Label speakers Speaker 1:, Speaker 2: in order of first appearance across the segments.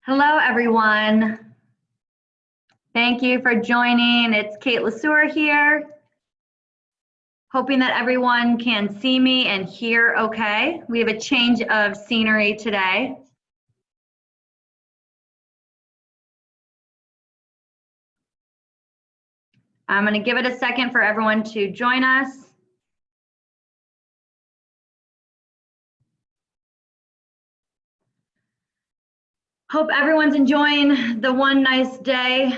Speaker 1: Hello, everyone. Thank you for joining. It's Kate LeSueur here. Hoping that everyone can see me and hear okay. We have a change of scenery today. I'm going to give it a second for everyone to join us. Hope everyone's enjoying the one nice day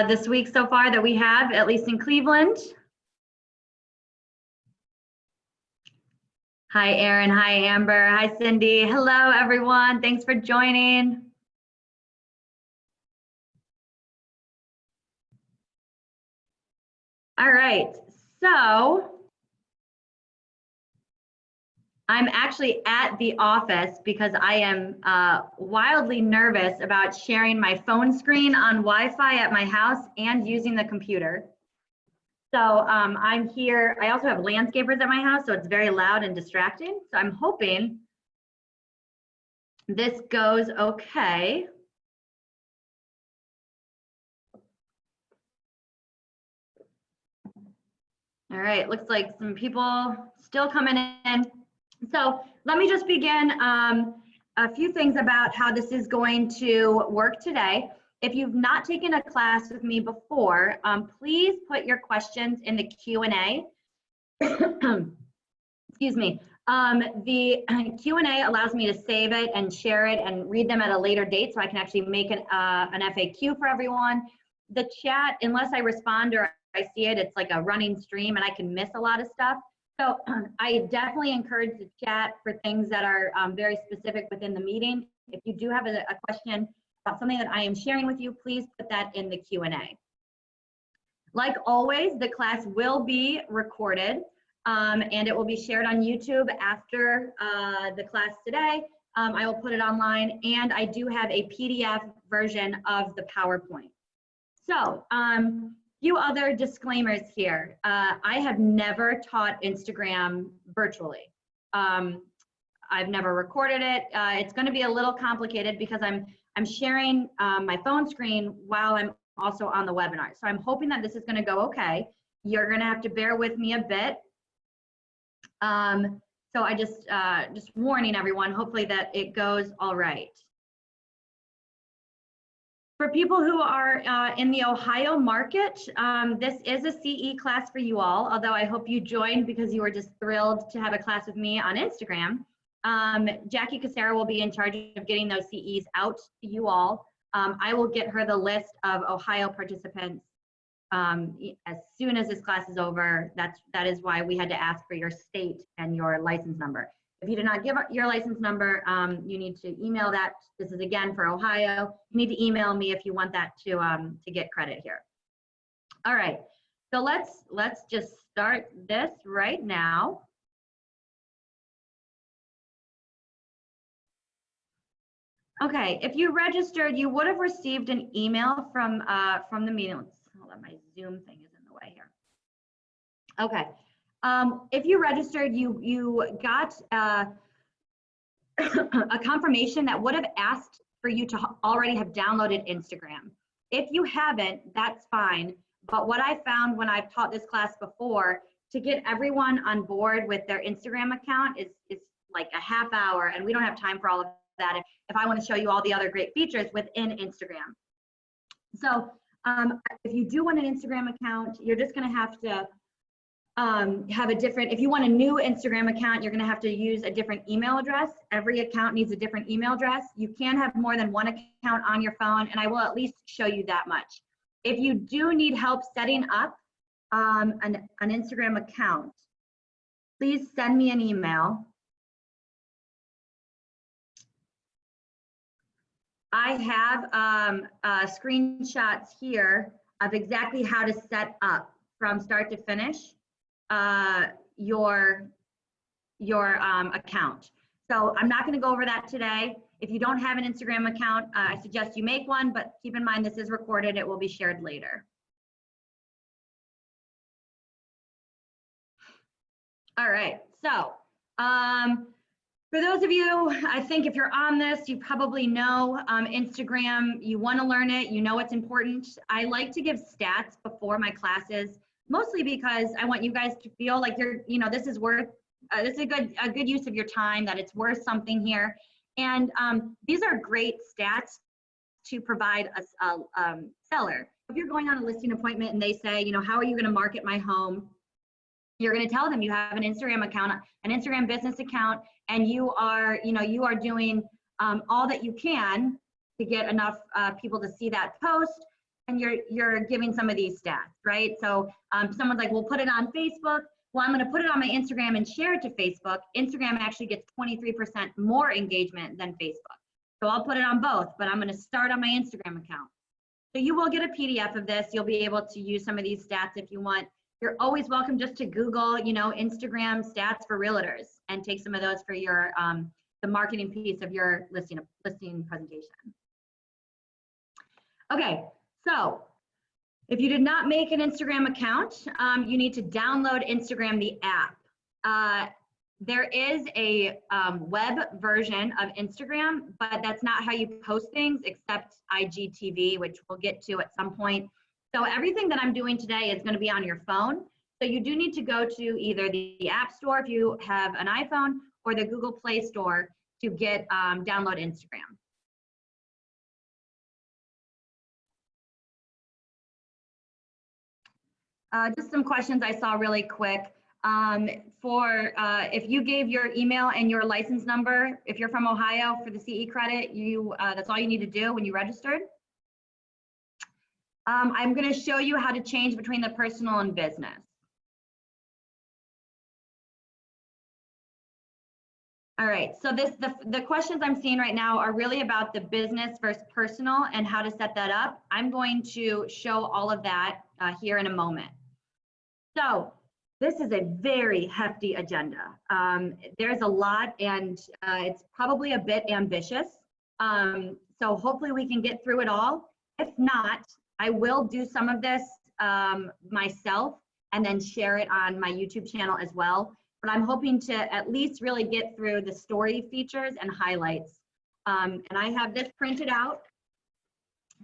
Speaker 1: this week so far that we have, at least in Cleveland. Hi, Erin. Hi, Amber. Hi, Cindy. Hello, everyone. Thanks for joining. All right, so I'm actually at the office because I am wildly nervous about sharing my phone screen on Wi-Fi at my house and using the computer. So I'm here. I also have landscapers at my house, so it's very loud and distracting. So I'm hoping this goes okay. All right, looks like some people still coming in. So let me just begin a few things about how this is going to work today. If you've not taken a class with me before, please put your questions in the Q&A. Excuse me. The Q&A allows me to save it and share it and read them at a later date, so I can actually make an FAQ for everyone. The chat, unless I respond or I see it, it's like a running stream and I can miss a lot of stuff. So I definitely encourage the chat for things that are very specific within the meeting. If you do have a question about something that I am sharing with you, please put that in the Q&A. Like always, the class will be recorded and it will be shared on YouTube after the class today. I will put it online, and I do have a PDF version of the PowerPoint. So, few other disclaimers here. I have never taught Instagram virtually. I've never recorded it. It's going to be a little complicated because I'm sharing my phone screen while I'm also on the webinar. So I'm hoping that this is going to go okay. You're going to have to bear with me a bit. So I just warning everyone, hopefully that it goes all right. For people who are in the Ohio market, this is a CE class for you all, although I hope you joined because you were just thrilled to have a class with me on Instagram. Jackie Casera will be in charge of getting those CEs out to you all. I will get her the list of Ohio participants as soon as this class is over. That is why we had to ask for your state and your license number. If you did not give your license number, you need to email that. This is again for Ohio. You need to email me if you want that to get credit here. All right, so let's just start this right now. Okay, if you registered, you would have received an email from the meeting. Hold on, my Zoom thing is in the way here. Okay. If you registered, you got a confirmation that would have asked for you to already have downloaded Instagram. If you haven't, that's fine. But what I found when I've taught this class before, to get everyone on board with their Instagram account is like a half hour, and we don't have time for all of that if I want to show you all the other great features within Instagram. So if you do want an Instagram account, you're just going to have to have a different, if you want a new Instagram account, you're going to have to use a different email address. Every account needs a different email address. You can have more than one account on your phone, and I will at least show you that much. If you do need help setting up an Instagram account, please send me an email. I have screenshots here of exactly how to set up from start to finish your account. So I'm not going to go over that today. If you don't have an Instagram account, I suggest you make one, but keep in mind this is recorded. It will be shared later. All right, so for For those of you, I think if you're on this, you probably know Instagram, you want to learn it, you know it's important. I like to give stats before my classes, mostly because I want you guys to feel like you're, this is worth, this is a good use of your time, that it's worth something here. And these are great stats to provide a seller. If you're going on a listing appointment and they say, how are you going to market my home? You're going to tell them you have an Instagram account, an Instagram business account, and you are doing all that you can to get enough people to see that post, and you're giving some of these stats, right? So someone's like, we'll put it on Facebook. Well, I'm going to put it on my Instagram and share it to Facebook. Instagram actually gets 23% more engagement than Facebook. So I'll put it on both, but I'm going to start on my Instagram account. So you will get a PDF of this. You'll be able to use some of these stats if you want. You're always welcome just to Google, Instagram stats for realtors and take some of those for your the marketing piece of your listing presentation. Okay, so if you did not make an Instagram account, you need to download Instagram, the app. There is a web version of Instagram, but that's not how you post things except IGTV, which we'll get to at some point. So everything that I'm doing today is going to be on your phone. So you do need to go to either the App Store if you have an iPhone or the Google Play Store to get download Instagram. Just some questions I saw really quick. If you gave your email and your license number, if you're from Ohio for the CE credit, that's all you need to do when you registered. I'm going to show you how to change between the personal and business. All right, so the questions I'm seeing right now are really about the business versus personal and how to set that up. I'm going to show all of that here in a moment. So this is a very hefty agenda. There's a lot, and it's probably a bit ambitious. So hopefully we can get through it all. If not, I will do some of this myself and then share it on my YouTube channel as well. But I'm hoping to at least really get through the story features and highlights. And I have this printed out,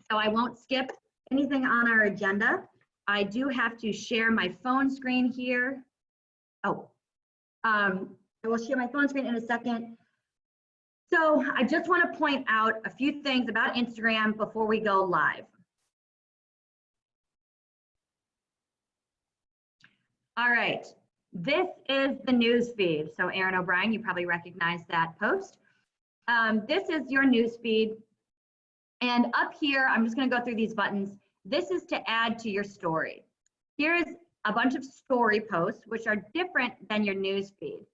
Speaker 1: so I won't skip anything on our agenda. I do have to share my phone screen here. I will share my phone screen in a second. So I just want to point out a few things about Instagram before we go live. All right, this is the news feed. So Aaron O'Brien, you probably recognize that post. This is your news feed. And up here, I'm just going to go through these buttons. This is to add to your story. Here's a bunch of story posts, which are different than your news feed.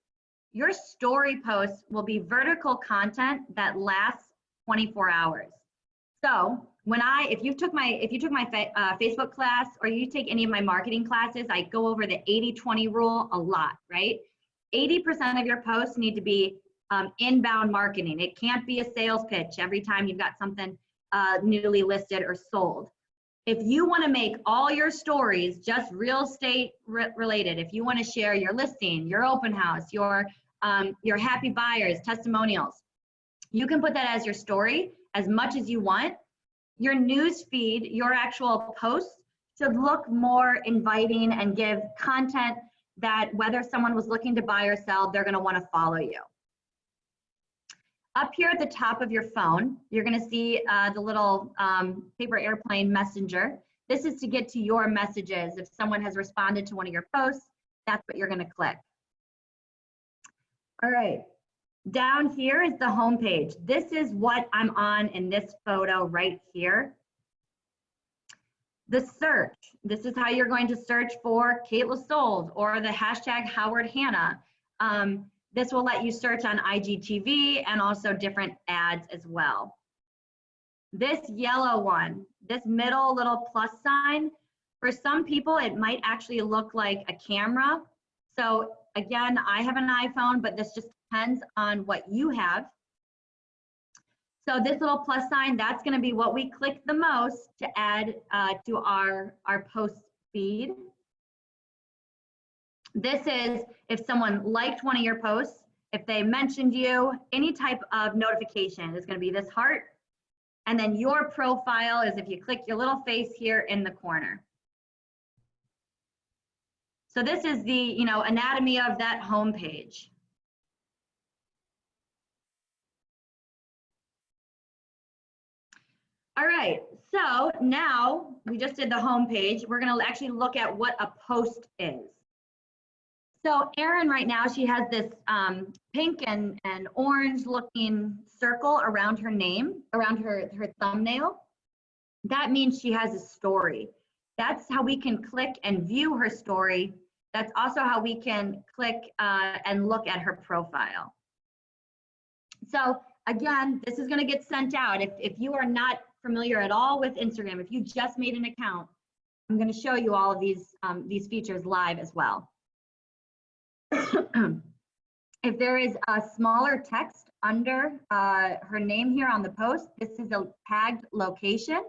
Speaker 1: Your story posts will be vertical content that lasts 24 hours. So if you took my Facebook class, or you take any of my marketing classes, I go over the 80-20 rule a lot, right? 80% of your posts need to be inbound marketing. It can't be a sales pitch every time you've got something newly listed or sold. If you want to make all your stories just real estate related, if you want to share your listing, your open house, your happy buyers, testimonials, you can put that as your story as much as you want. Your news feed, your actual posts, should look more inviting and give content that whether someone was looking to buy or sell, they're going to want to follow you. Up here at the top of your phone, you're going to see the little paper airplane messenger. This is to get to your messages. If someone has responded to one of your posts, that's what you're going to click. All right, down here is the home page. This is what I'm on in this photo right here. The search. This is how you're going to search for Caitlyn sold or the hashtag Howard Hanna. This will let you search on IGTV and also different ads as well. This yellow one, this middle little plus sign, for some people it might actually look like a camera. So again, I have an iPhone, but this just depends on what you have. So this little plus sign, that's going to be what we click the most to add to our post feed. This is if someone liked one of your posts, if they mentioned you, any type of notification is going to be this heart. And then your profile is if you click your little face here in the corner. So this is the, you know, anatomy of that home page. All right, so now we just did the home page. We're going to actually look at what a post is. So Erin right now, she has this pink and orange looking circle around her name, around her thumbnail. That means she has a story. That's how we can click and view her story. That's also how we can click and look at her profile. So again, this is going to get sent out. If you are not familiar at all with Instagram, if you just made an account, I'm going to show you all of these features live as well. If there is a smaller text under her name here on the post, this is a tagged location.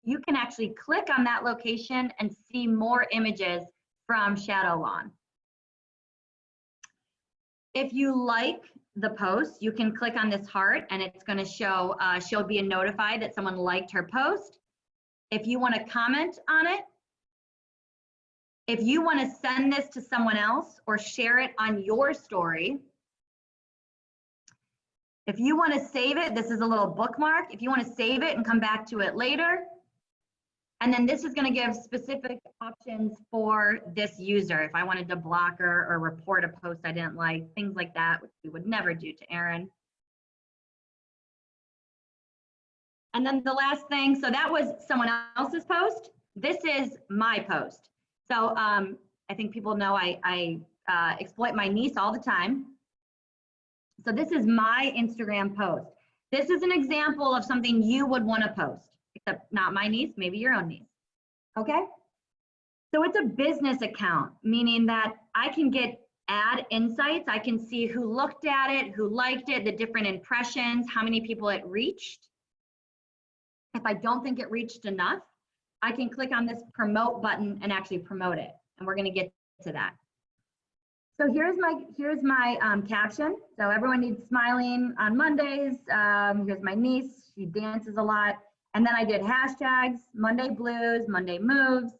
Speaker 1: You can actually click on that location and see more images from Shadow Lawn. If you like the post, you can click on this heart and it's going to show, she'll be notified that someone liked her post. If you want to comment on it, if you want to send this to someone else or share it on your story, if you want to save it, this is a little bookmark. If you want to save it and come back to it later, and then this is going to give specific options for this user. If I wanted to block her or report a post I didn't like, things like that, which we would never do to Erin. And then the last thing, so that was someone else's post. This is my post. So I think people know I exploit my niece all the time. So this is my Instagram post. This is an example of something you would want to post, except not my niece, maybe your own niece. Okay? So it's a business account, meaning that I can get ad insights. I can see who looked at it, who liked it, the different impressions, how many people it reached. If I don't think it reached enough, I can click on this promote button and actually promote it. And we're going to get to that. So here's my caption. So everyone needs smiling on Mondays. Here's my niece. She dances a lot. And then I did hashtags, Monday Blues, Monday Moves.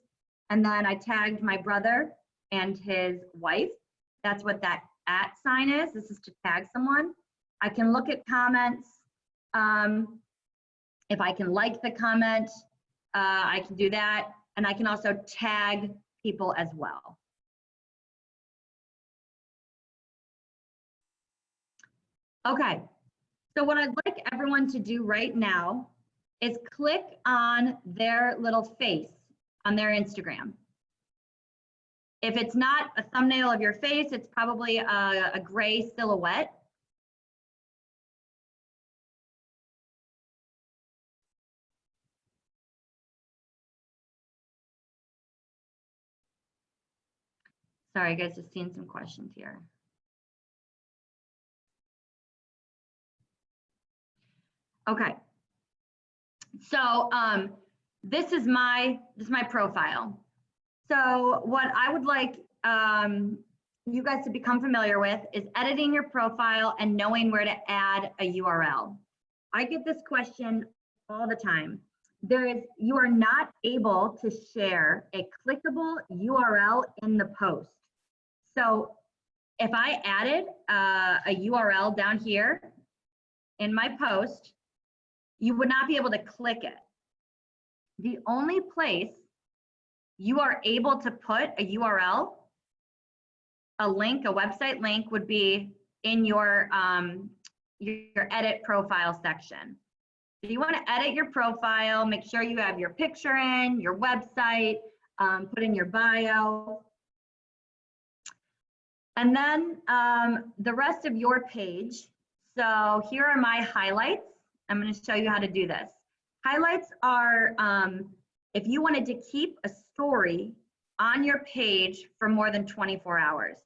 Speaker 1: And then I tagged my brother and his wife. That's what that @ sign is. This is to tag someone. I can look at comments. If I can like the comment, I can do that. And I can also tag people as well. Okay, so what I'd like everyone to do right now is click on their little face on their Instagram. If it's not a thumbnail of your face, it's probably a gray silhouette. Sorry, guys, just seeing some questions here. Okay, so this is my profile. So what I would like you guys to become familiar with is editing your profile and knowing where to add a URL. I get this question all the time. You are not able to share a clickable URL in the post. So if I added a URL down here in my post, you would not be able to click it. The only place you are able to put a URL, a link, a website link, would be in your edit profile section. So you want to edit your profile, make sure you have your picture in, your website, put in your bio. And then the rest of your page. So here are my highlights. I'm going to show you how to do this. Highlights are if you wanted to keep a story on your page for more than 24 hours.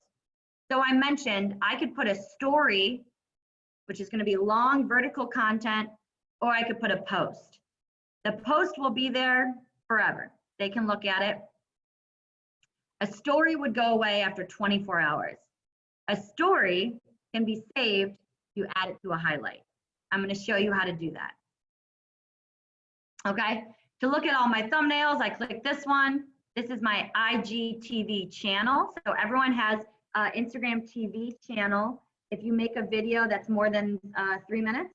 Speaker 1: So I mentioned I could put a story, which is going to be long vertical content, or I could put a post. The post will be there forever. They can look at it. A story would go away after 24 hours. A story can be saved, you add it to a highlight. I'm going to show you how to do that. Okay, to look at all my thumbnails, I click this one. This is my IGTV channel. So everyone has Instagram TV channel. If you make a video that's more than 3 minutes.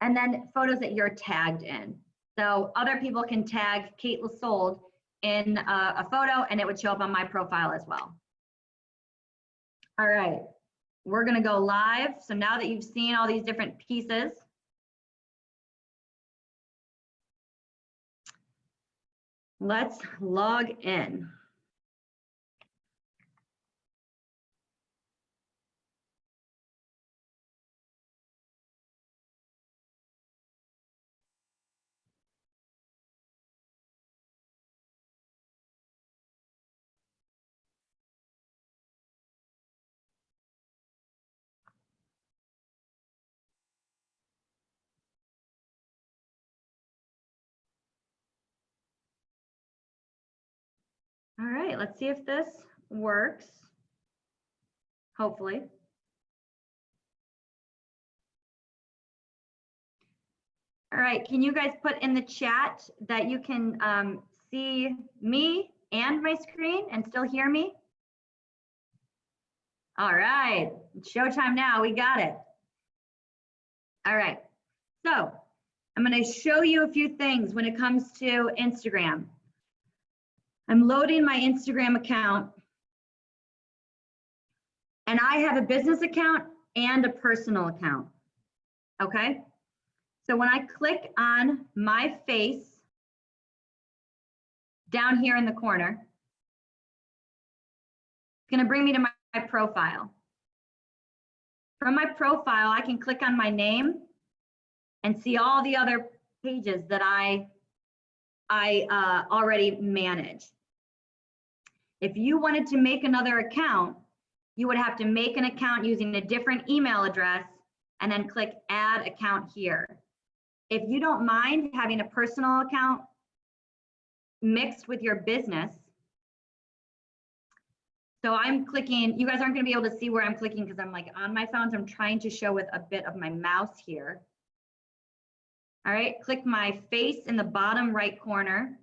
Speaker 1: And then photos that you're tagged in. So other people can tag Caitlyn Sold in a photo and it would show up on my profile as well. All right, we're gonna go live. So now that you've seen all these different pieces, let's log in. All right, let's see if this works. Hopefully. All right, can you guys put in the chat that you can see me and my screen and still hear me? All right, it's showtime now, we got it. All right, so I'm gonna show you a few things when it comes to Instagram. I'm loading my Instagram account and I have a business account and a personal account, okay? So when I click on my face down here in the corner, it's gonna bring me to my profile. From my profile, I can click on my name and see all the other pages that I already manage. If you wanted to make another account, you would have to make an account using a different email address and then click add account here. If you don't mind having a personal account mixed with your business, so I'm clicking, you guys aren't gonna be able to see where I'm clicking because I'm like on my phone, so I'm trying to show with a bit of my mouse here. All right, click my face in the bottom right corner,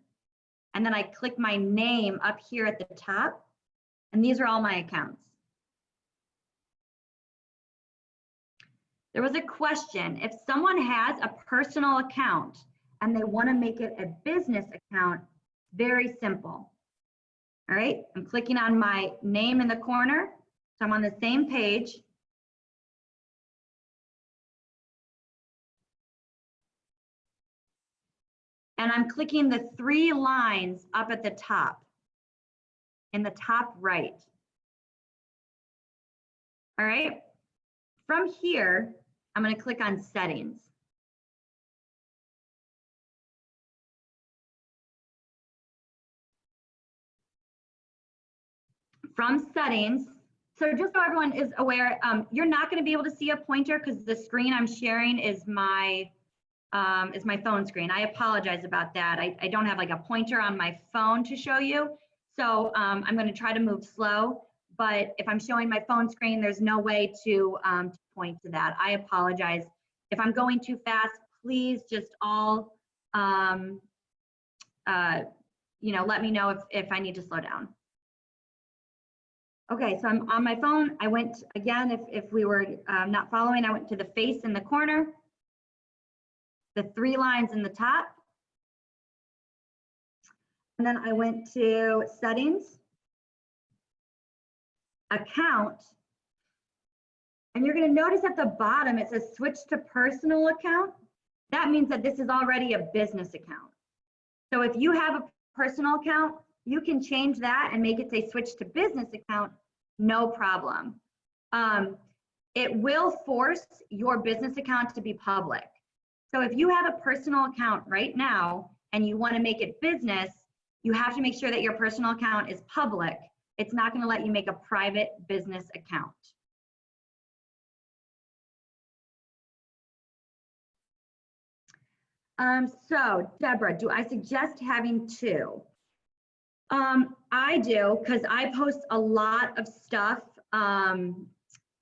Speaker 1: and then I click my name up here at the top, and these are all my accounts. There was a question, if someone has a personal account and they want to make it a business account, very simple. All right, I'm clicking on my name in the corner, so I'm on the same page. And I'm clicking the 3 lines up at the top, in the top right. All right, from here, I'm going to click on settings. From settings, so just so everyone is aware, you're not going to be able to see a pointer because the screen I'm sharing is my phone screen. I apologize about that. I don't have like a pointer on my phone to show you. So I'm going to try to move slow, but if I'm showing my phone screen, there's no way to point to that. I apologize. If I'm going too fast, please just all, let me know if I need to slow down. Okay, so I'm on my phone. I went again, if we were not following, I went to the face in the corner, the 3 lines in the top, and then I went to settings, account, and you're going to notice at the bottom it says switch to personal account. That means that this is already a business account. So if you have a personal account, you can change that and make it say switch to business account, no problem. It will force your business account to be public. So if you have a personal account right now and you want to make it business, you have to make sure that your personal account is public. It's not going to let you make a private business account. So Deborah, do I suggest having 2? I do, because I post a lot of stuff on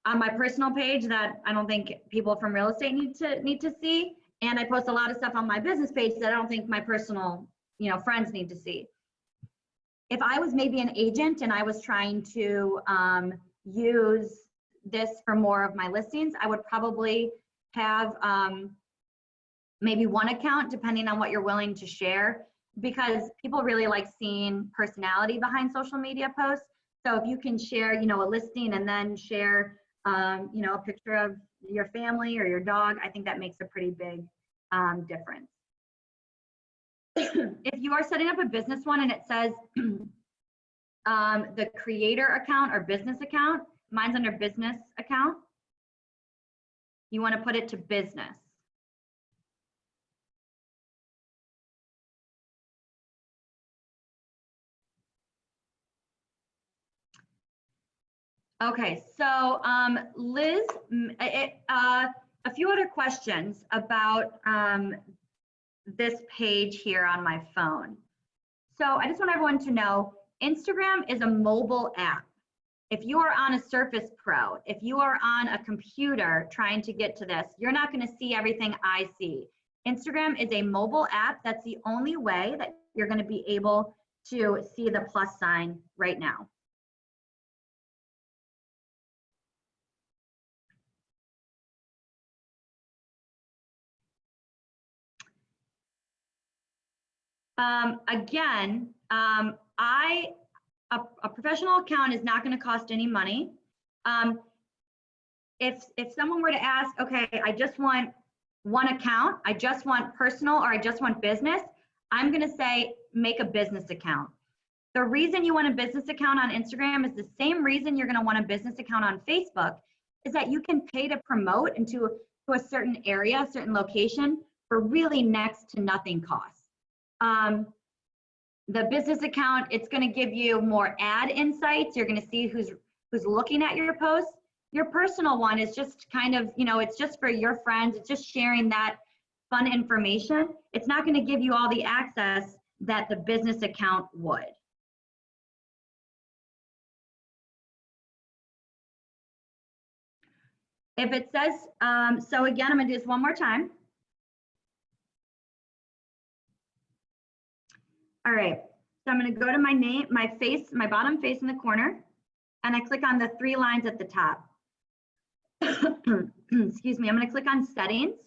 Speaker 1: my personal page that I don't think people from real estate need to see. And I post a lot of stuff on my business page that I don't think my personal, friends need to see. If I was maybe an agent and I was trying to use this for more of my listings, I would probably have maybe one account, depending on what you're willing to share, because people really like seeing personality behind social media posts. So if you can share, a listing and then share, a picture of your family or your dog, I think that makes a pretty big difference. If you are setting up a business one and it says the creator account or business account, mine's under business account, you want to put it to business. Okay, so Liz, a few other questions about this page here on my phone. So I just want everyone to know, Instagram is a mobile app. If you are on a Surface Pro, if you are on a computer trying to get to this, you're not going to see everything I see. Instagram is a mobile app. That's the only way that you're going to be able to see the plus sign right now. Again, a professional account is not going to cost any money. If someone were to ask, okay, I just want one account, I just want personal, or I just want business, I'm going to say make a business account. The reason you want a business account on Instagram is the same reason you're going to want a business account on Facebook, is that you can pay to promote into a certain area, a certain location for really next to nothing cost. The business account, it's going to give you more ad insights. You're going to see who's looking at your posts. Your personal one is just kind of, it's just for your friends. It's just sharing that fun information. It's not going to give you all the access that the business account would. If it says, so again, I'm going to do this one more time. All right, so I'm going to go to my name, my face, my bottom face in the corner, and I click on the 3 lines at the top. Excuse me, I'm going to click on settings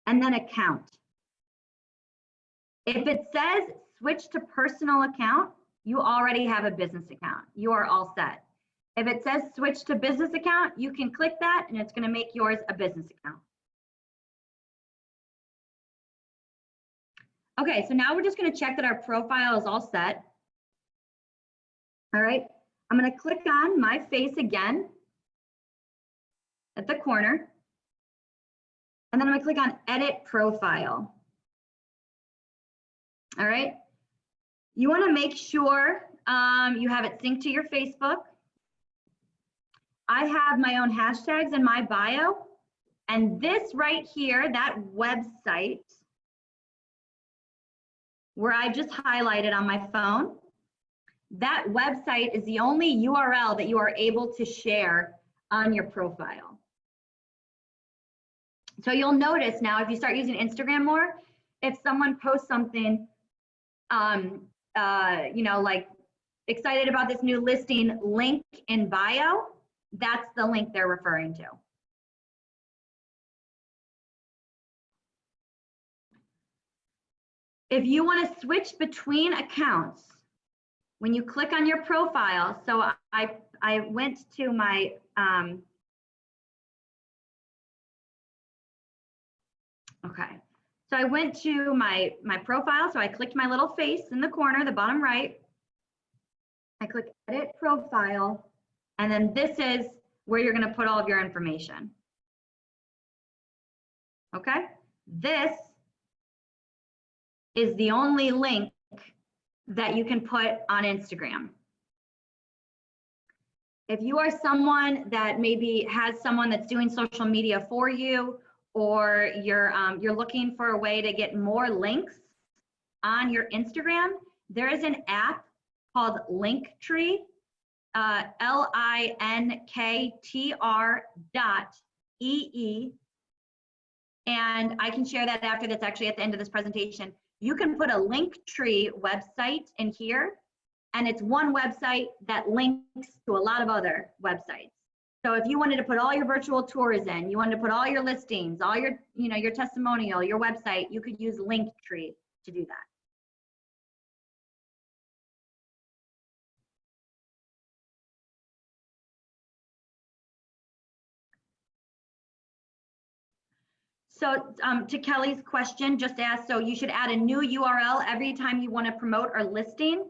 Speaker 1: and then account. If it says switch to personal account, you already have a business account. You are all set. If it says switch to business account, you can click that and it's going to make yours a business account. Okay, so now we're just going to check that our profile is all set. All right, I'm going to click on my face again at the corner, and then I'm going to click on edit profile. All right, you want to make sure you have it synced to your Facebook. I have my own hashtags in my bio, and this right here, that website where I just highlighted on my phone, that website is the only URL that you are able to share on your profile. So you'll notice now, if you start using Instagram more, if someone posts something, like excited about this new listing, link in bio, that's the link they're referring to. If you want to switch between accounts, when you click on your profile, so I went to my, okay, so I went to my profile, so I clicked my little face in the corner, the bottom right. I click edit profile, and then this is where you're going to put all of your information. Okay, this is the only link that you can put on Instagram. If you are someone that maybe has someone that's doing social media for you, or you're looking for a way to get more links on your Instagram, there is an app called Linktree linktr.ee, and I can share that after. That's actually at the end of this presentation. You can put a Linktree website in here, and it's one website that links to a lot of other websites. So if you wanted to put all your virtual tours in, you wanted to put all your listings, all your, your testimonial, your website, you could use Linktree to do that. So to Kelly's question, just asked, so you should add a new URL every time you want to promote or listing.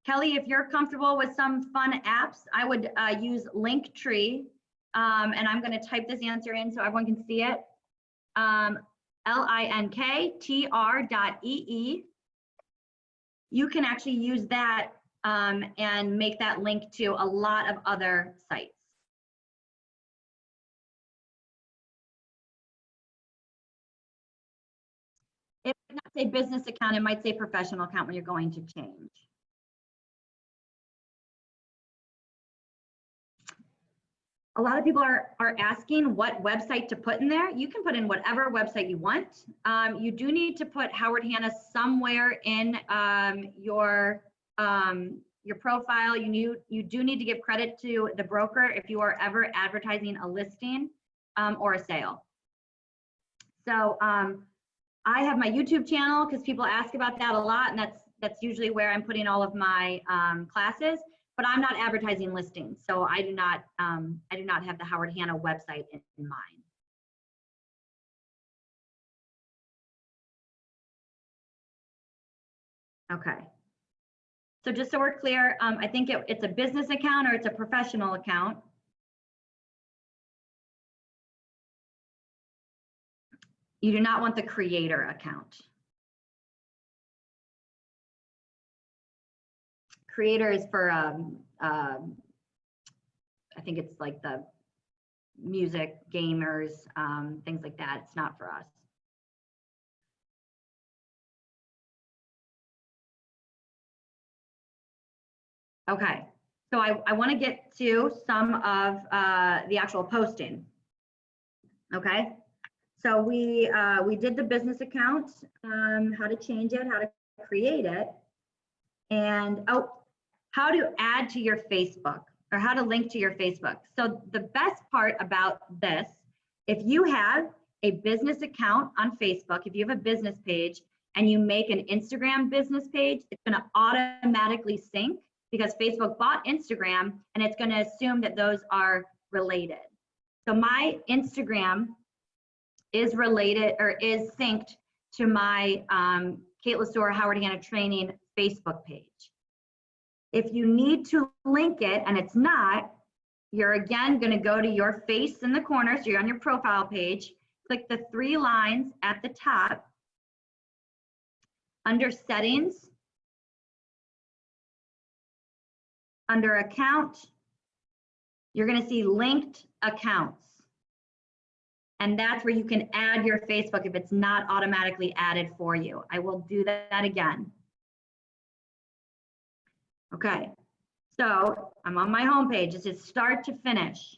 Speaker 1: Kelly, if you're comfortable with some fun apps, I would use Linktree. And I'm going to type this answer in so everyone can see it. linktr.ee. You can actually use that and make that link to a lot of other sites. It might not say business account, it might say professional account when you're going to change. A lot of people are asking what website to put in there. You can put in whatever website you want. You do need to put Howard Hanna somewhere in your profile. You do need to give credit to the broker if you are ever advertising a listing or a sale. So I have my YouTube channel because people ask about that a lot, and that's usually where I'm putting all of my classes. But I'm not advertising listings, so I do not have the Howard Hanna website in mind. Okay. So just so we're clear, I think it's a business account or it's a professional account. You do not want the creator account. Creator is for, I think it's like the music, gamers, things like that. It's not for us. Okay, so I want to get to some of the actual posting. Okay, so we did the business account, how to change it, how to create it, and how to add to your Facebook or how to link to your Facebook. So the best part about this, if you have a business account on Facebook, if you have a business page and you make an Instagram business page, it's going to automatically sync because Facebook bought Instagram and it's going to assume that those are related. So my Instagram is related or is synced to my Caitlyn Howard Hanna Training Facebook page. If you need to link it and it's not, you're again going to go to your face in the corner. So you're on your profile page, click the 3 lines at the top. Under settings, under account, you're going to see linked accounts. And that's where you can add your Facebook if it's not automatically added for you. I will do that again. Okay, so I'm on my home page. It says start to finish.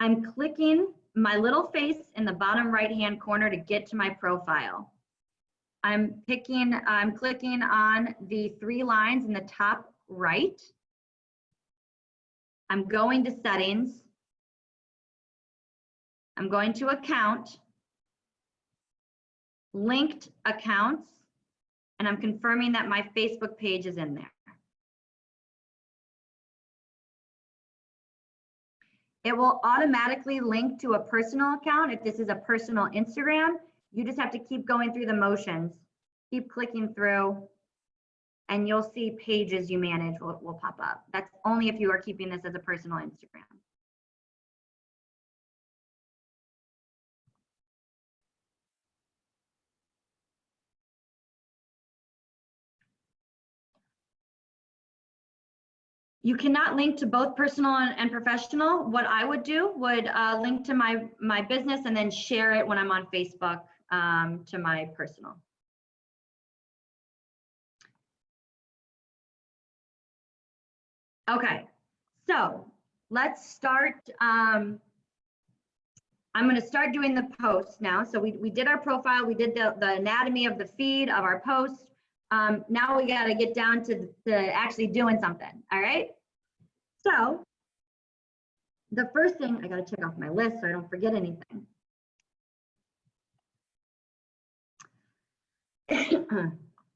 Speaker 1: I'm clicking my little face in the bottom right-hand corner to get to my profile. I'm clicking on the 3 lines in the top right. I'm going to settings. I'm going to account, linked accounts, and I'm confirming that my Facebook page is in there. It will automatically link to a personal account. If this is a personal Instagram, you just have to keep going through the motions, keep clicking through, and you'll see pages you manage will pop up. That's only if you are keeping this as a personal Instagram. You cannot link to both personal and professional. What I would do would link to my business and then share it when I'm on Facebook to my personal. Okay, so let's start. I'm going to start doing the posts now. So we did our profile, we did the anatomy of the feed of our post. Now we got to get down to actually doing something. All right. So the first thing, I got to check off my list so I don't forget anything.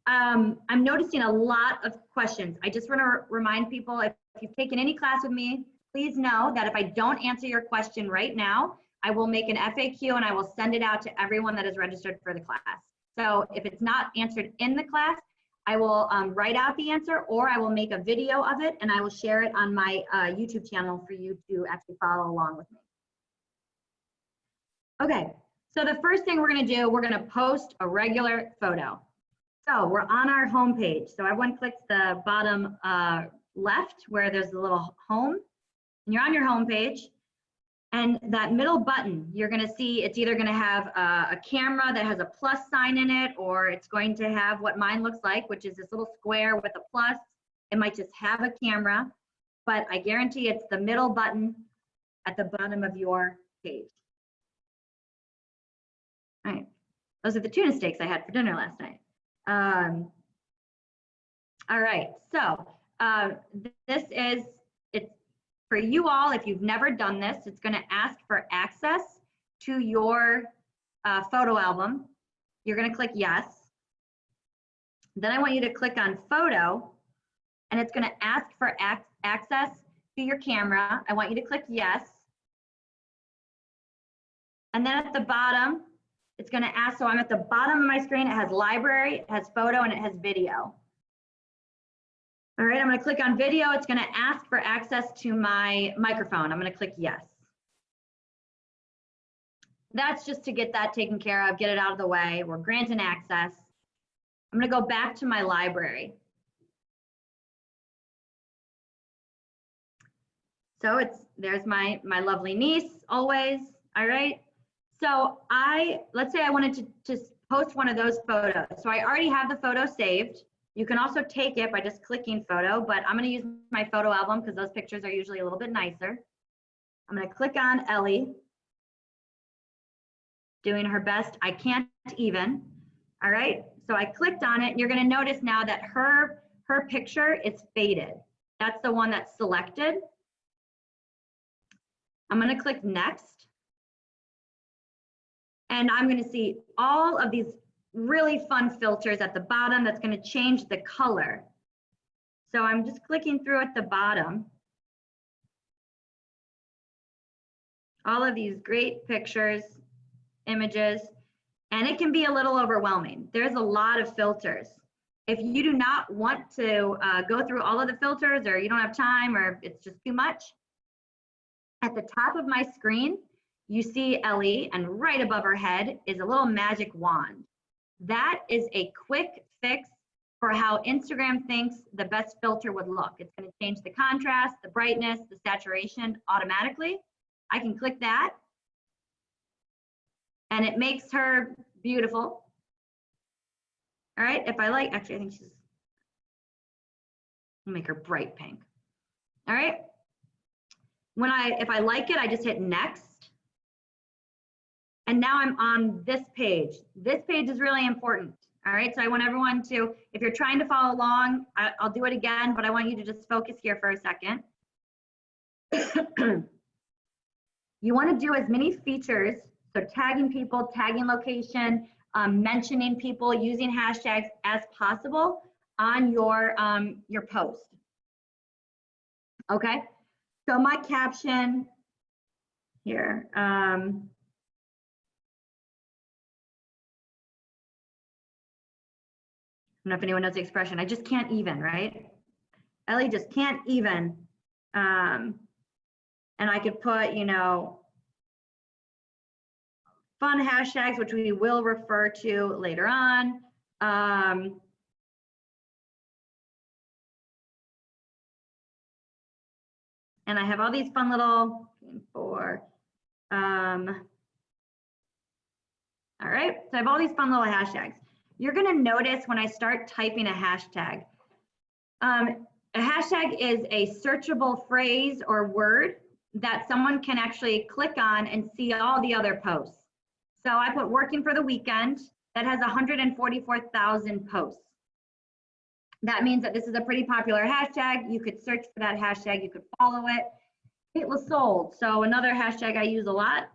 Speaker 1: I'm noticing a lot of questions. I just want to remind people, if you've taken any class with me, please know that if I don't answer your question right now, I will make an FAQ and I will send it out to everyone that is registered for the class. So if it's not answered in the class, I will write out the answer, or I will make a video of it and I will share it on my YouTube channel for you to actually follow along with me. Okay, so the first thing we're going to do, we're going to post a regular photo. So we're on our home page. So everyone clicks the bottom left where there's a little home, and you're on your home page. And that middle button, you're going to see it's either going to have a camera that has a plus sign in it, or it's going to have what mine looks like, which is this little square with a plus. It might just have a camera, but I guarantee it's the middle button at the bottom of your page. All right, those are the tuna steaks I had for dinner last night. All right, so this is, it's for you all. If you've never done this, it's going to ask for access to your photo album. You're going to click yes. Then I want you to click on photo, and it's going to ask for access to your camera. I want you to click yes. And then at the bottom, it's going to ask, so I'm at the bottom of my screen, it has library, it has photo, and it has video. All right, I'm going to click on video. It's going to ask for access to my microphone. I'm going to click yes. That's just to get that taken care of, get it out of the way. We're granting access. I'm going to go back to my library. So there's my lovely niece always. All right. So let's say I wanted to just post one of those photos. So I already have the photo saved. You can also take it by just clicking photo, but I'm going to use my photo album because those pictures are usually a little bit nicer. I'm going to click on Ellie, doing her best. I can't even. All right. So I clicked on it, and you're going to notice now that her picture is faded. That's the one that's selected. I'm going to click next. And I'm going to see all of these really fun filters at the bottom that's going to change the color. So I'm just clicking through at the bottom. All of these great pictures, images, and it can be a little overwhelming. There's a lot of filters. If you do not want to go through all of the filters, or you don't have time, or it's just too much, at the top of my screen, you see Ellie, and right above her head is a little magic wand. That is a quick fix for how Instagram thinks the best filter would look. It's going to change the contrast, the brightness, the saturation automatically. I can click that, and it makes her beautiful. All right, if I like, actually, I think I'll make her bright pink. All right, if I like it, I just hit next. And now I'm on this page. This page is really important. All right, so I want everyone to, if you're trying to follow along, I'll do it again, but I want you to just focus here for a second. You want to do as many features, so tagging people, tagging location, mentioning people, using hashtags as possible on your post. Okay, so my caption here. I don't know if anyone knows the expression. I just can't even, right? Ellie just can't even. And I could put, you know, fun hashtags, which we will refer to later on. And I have all these fun little all right, so I have all these fun little hashtags. You're gonna notice when I start typing a hashtag, A hashtag is a searchable phrase or word that someone can actually click on and see all the other posts. So I put working for the weekend, that has 144,000 posts. That means that this is a pretty popular hashtag. You could search for that hashtag, you could follow it. It was sold, so another hashtag I use a lot.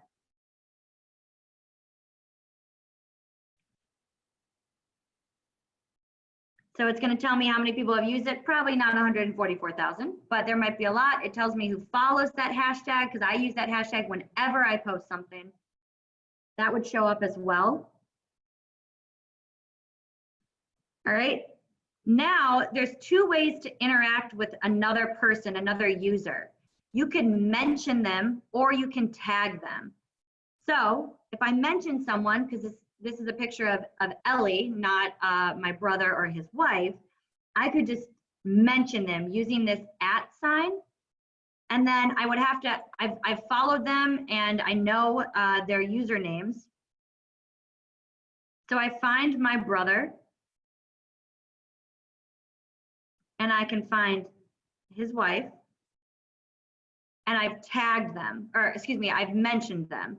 Speaker 1: So it's going to tell me how many people have used it. Probably not 144,000, but there might be a lot. It tells me who follows that hashtag, because I use that hashtag whenever I post something. That would show up as well. All right. Now there's two ways to interact with another person, another user. You can mention them or you can tag them. So if I mention someone, because this is a picture of Ellie, not my brother or his wife, I could just mention them using this @ sign. And then I would have to, I've followed them and I know their usernames. So I find my brother and I can find his wife and I've tagged them, or excuse me, I've mentioned them.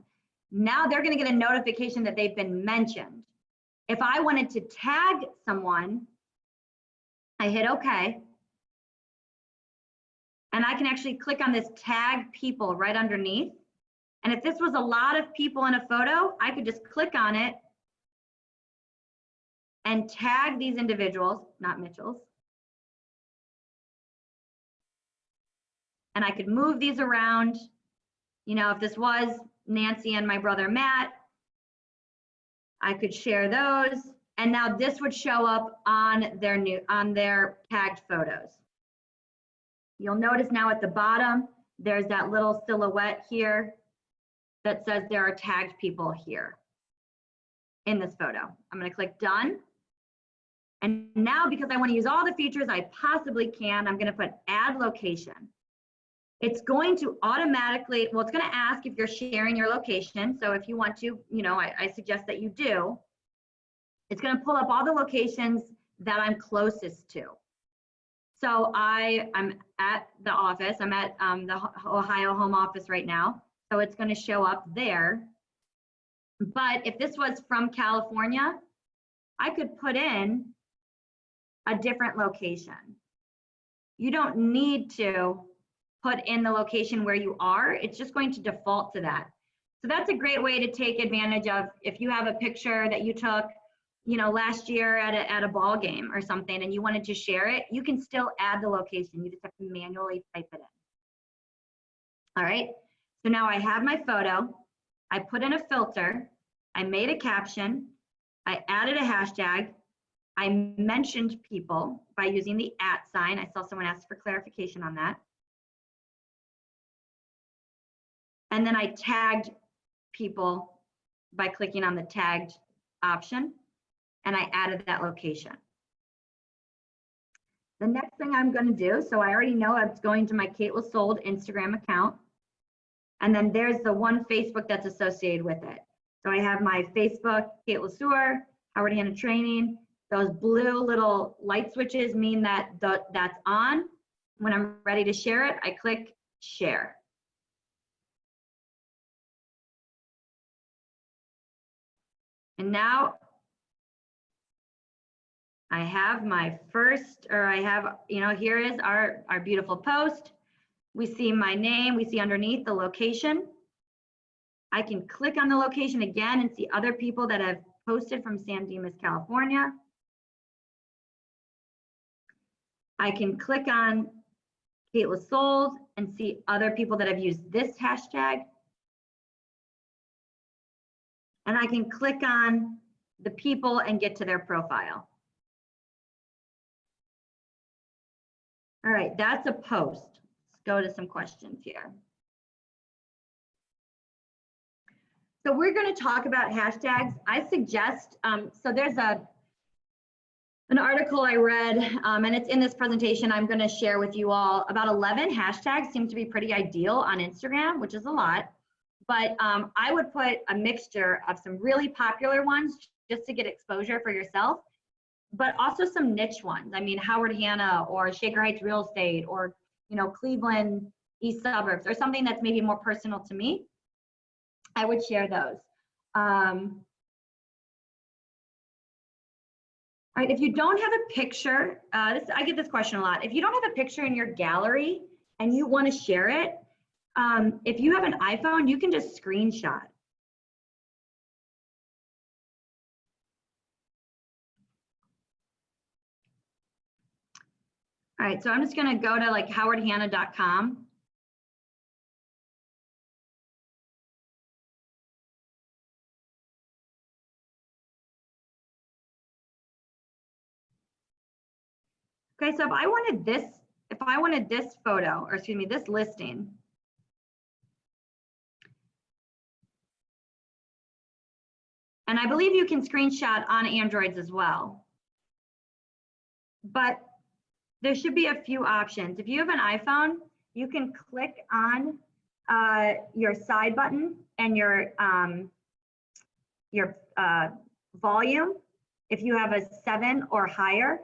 Speaker 1: Now they're going to get a notification that they've been mentioned. If I wanted to tag someone, I hit OK. And I can actually click on this tag people right underneath. And if this was a lot of people in a photo, I could just click on it and tag these individuals, not Mitchell's. And I could move these around. You know, if this was Nancy and my brother Matt, I could share those. And now this would show up on their tagged photos. You'll notice now at the bottom, there's that little silhouette here that says there are tagged people here in this photo. I'm going to click done. And now, because I want to use all the features I possibly can, I'm going to put add location. It's going to automatically, well, it's going to ask if you're sharing your location. So if you want to, you know, I suggest that you do. It's going to pull up all the locations that I'm closest to. So I'm at the office. I'm at the Ohio home office right now. So it's going to show up there. But if this was from California, I could put in a different location. You don't need to put in the location where you are. It's just going to default to that. So that's a great way to take advantage of if you have a picture that you took, you know, last year at a ball game or something and you wanted to share it, you can still add the location. You just have to manually type it in. All right, so now I have my photo. I put in a filter. I made a caption. I added a hashtag. I mentioned people by using the @ sign. I saw someone ask for clarification on that. And then I tagged people by clicking on the tagged option, and I added that location. The next thing I'm going to do, so I already know it's going to my Caitlyn Sold Instagram account, and then there's the one Facebook that's associated with it. So I have my Facebook, Caitlyn Sewer, Howard Hanna Training. Those blue little light switches mean that that's on. When I'm ready to share it, I click share. And now I have my first, or I have, you know, here is our beautiful post. We see my name, we see underneath the location. I can click on the location again and see other people that have posted from San Dimas, California. I can click on Caitlyn Sold and see other people that have used this hashtag. And I can click on the people and get to their profile. All right, that's a post. Let's go to some questions here. So we're going to talk about hashtags. I suggest, so there's an article I read, and it's in this presentation I'm going to share with you all. About 11 hashtags seem to be pretty ideal on Instagram, which is a lot. But I would put a mixture of some really popular ones just to get exposure for yourself, but also some niche ones. I mean, Howard Hanna or Shaker Heights Real Estate or, you know, Cleveland East Suburbs or something that's maybe more personal to me. I would share those. All right, if you don't have a picture, I get this question a lot. If you don't have a picture in your gallery and you want to share it, if you have an iPhone, you can just screenshot. All right, so I'm just going to go to like howardhanna.com. Okay, so if I wanted this photo, or excuse me, this listing, and I believe you can screenshot on Androids as well, but there should be a few options. If you have an iPhone, you can click on your side button and your volume, if you have a 7 or higher,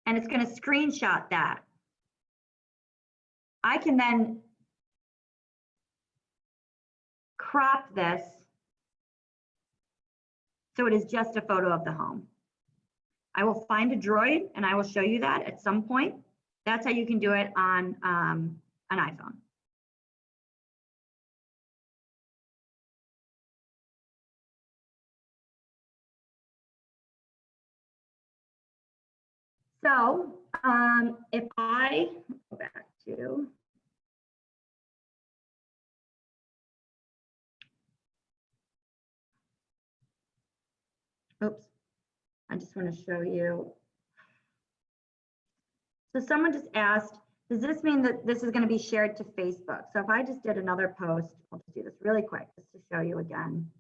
Speaker 1: and it's going to screenshot that. I can then crop this so it is just a photo of the home. I will find a Droid and I will show you that at some point. That's how you can do it on an iPhone. So if I go back to, oops, I just want to show you. So someone just asked, does this mean that this is going to be shared to Facebook? So if I just did another post, I'll just do this really quick just to show you again.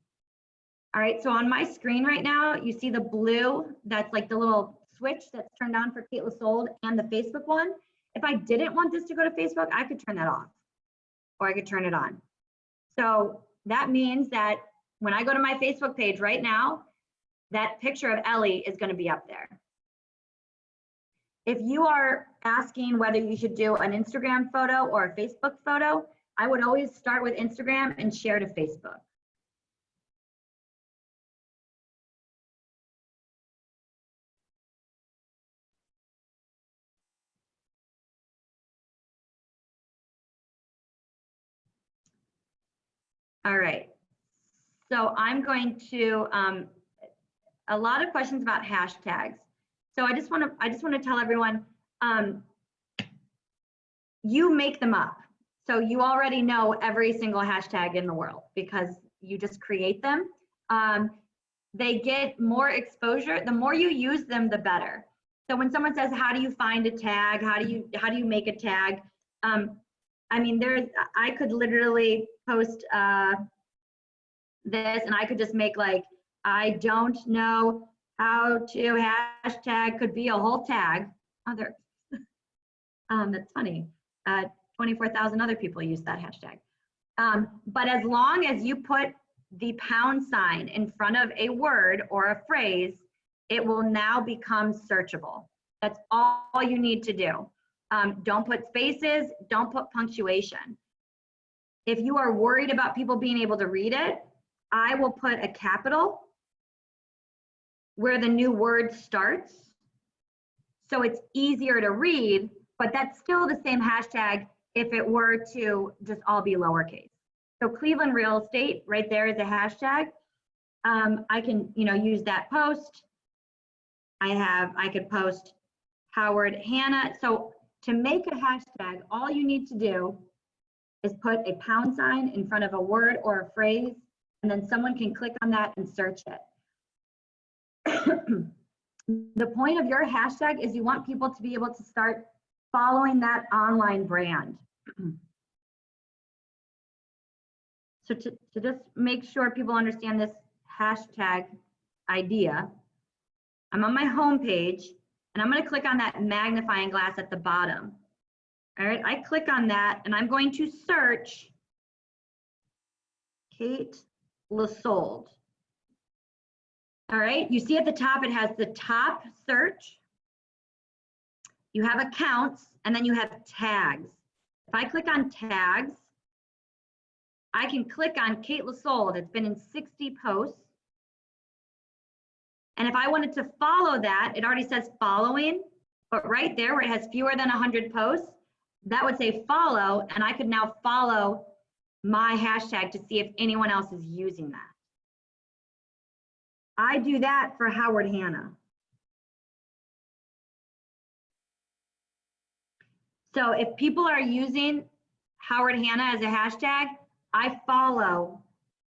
Speaker 1: All right, so on my screen right now, you see the blue, that's like the little switch that's turned on for Caitlyn Sold and the Facebook one. If I didn't want this to go to Facebook, I could turn that off or I could turn it on. So that means that when I go to my Facebook page right now, that picture of Ellie is going to be up there. If you are asking whether you should do an Instagram photo or a Facebook photo, I would always start with Instagram and share to Facebook. All right, so I'm going to, a lot of questions about hashtags. So I just want to tell everyone, you make them up. So you already know every single hashtag in the world because you just create them. They get more exposure. The more you use them, the better. So when someone says, how do you find a tag? How do you make a tag? I mean, I could literally post this and I could just make like, I don't know how to hashtag, could be a whole tag. Oh, there, that's funny. 24,000 other people use that hashtag. But as long as you put the pound sign in front of a word or a phrase, it will now become searchable. That's all you need to do. Don't put spaces, don't put punctuation. If you are worried about people being able to read it, I will put a capital where the new word starts. So it's easier to read, but that's still the same hashtag if it were to just all be lowercase. So Cleveland Real Estate right there is a hashtag. I can, use that post. I could post Howard Hanna. So to make a hashtag, all you need to do is put a pound sign in front of a word or a phrase, and then someone can click on that and search it. The point of your hashtag is you want people to be able to start following that online brand. So to just make sure people understand this hashtag idea, I'm on my home page and I'm going to click on that magnifying glass at the bottom. All right, I click on that and I'm going to search Caitlyn Sold. All right, you see at the top, it has the top search. You have accounts, and then you have tags. If I click on tags, I can click on Caitlyn Sold. It's been in 60 posts. And if I wanted to follow that, it already says following, but right there where it has fewer than 100 posts, that would say follow, and I could now follow my hashtag to see if anyone else is using that. I do that for Howard Hanna. So if people are using Howard Hanna as a hashtag, I follow.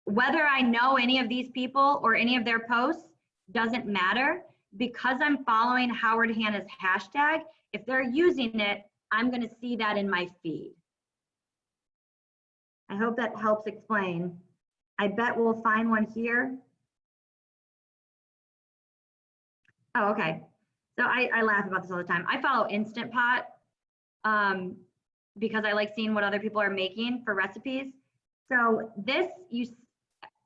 Speaker 1: Whether I know any of these people or any of their posts doesn't matter, because I'm following Howard Hanna's hashtag. If they're using it, I'm going to see that in my feed. I hope that helps explain. I bet we'll find one here. Oh, okay. So I laugh about this all the time. I follow Instant Pot because I like seeing what other people are making for recipes. So this,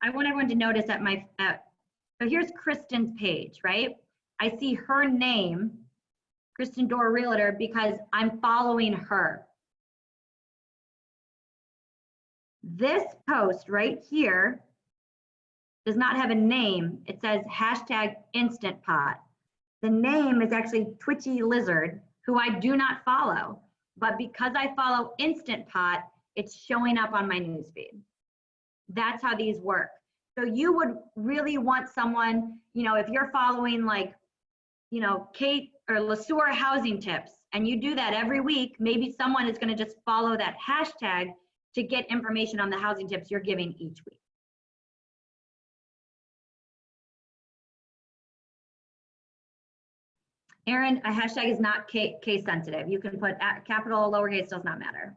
Speaker 1: I want everyone to notice at my, so here's Kristen's page, right? I see her name, Kristen Dorr Realtor, because I'm following her. This post right here does not have a name. It says hashtag Instant Pot. The name is actually Twitchy Lizard, who I do not follow, but because I follow Instant Pot, it's showing up on my newsfeed. That's how these work. So you would really want someone, you know, if you're following like, you know, Kate or LeSueur housing tips, and you do that every week, maybe someone is going to just follow that hashtag to get information on the housing tips you're giving each week. Aaron, a hashtag is not case sensitive. You can put capital, lowercase, does not matter.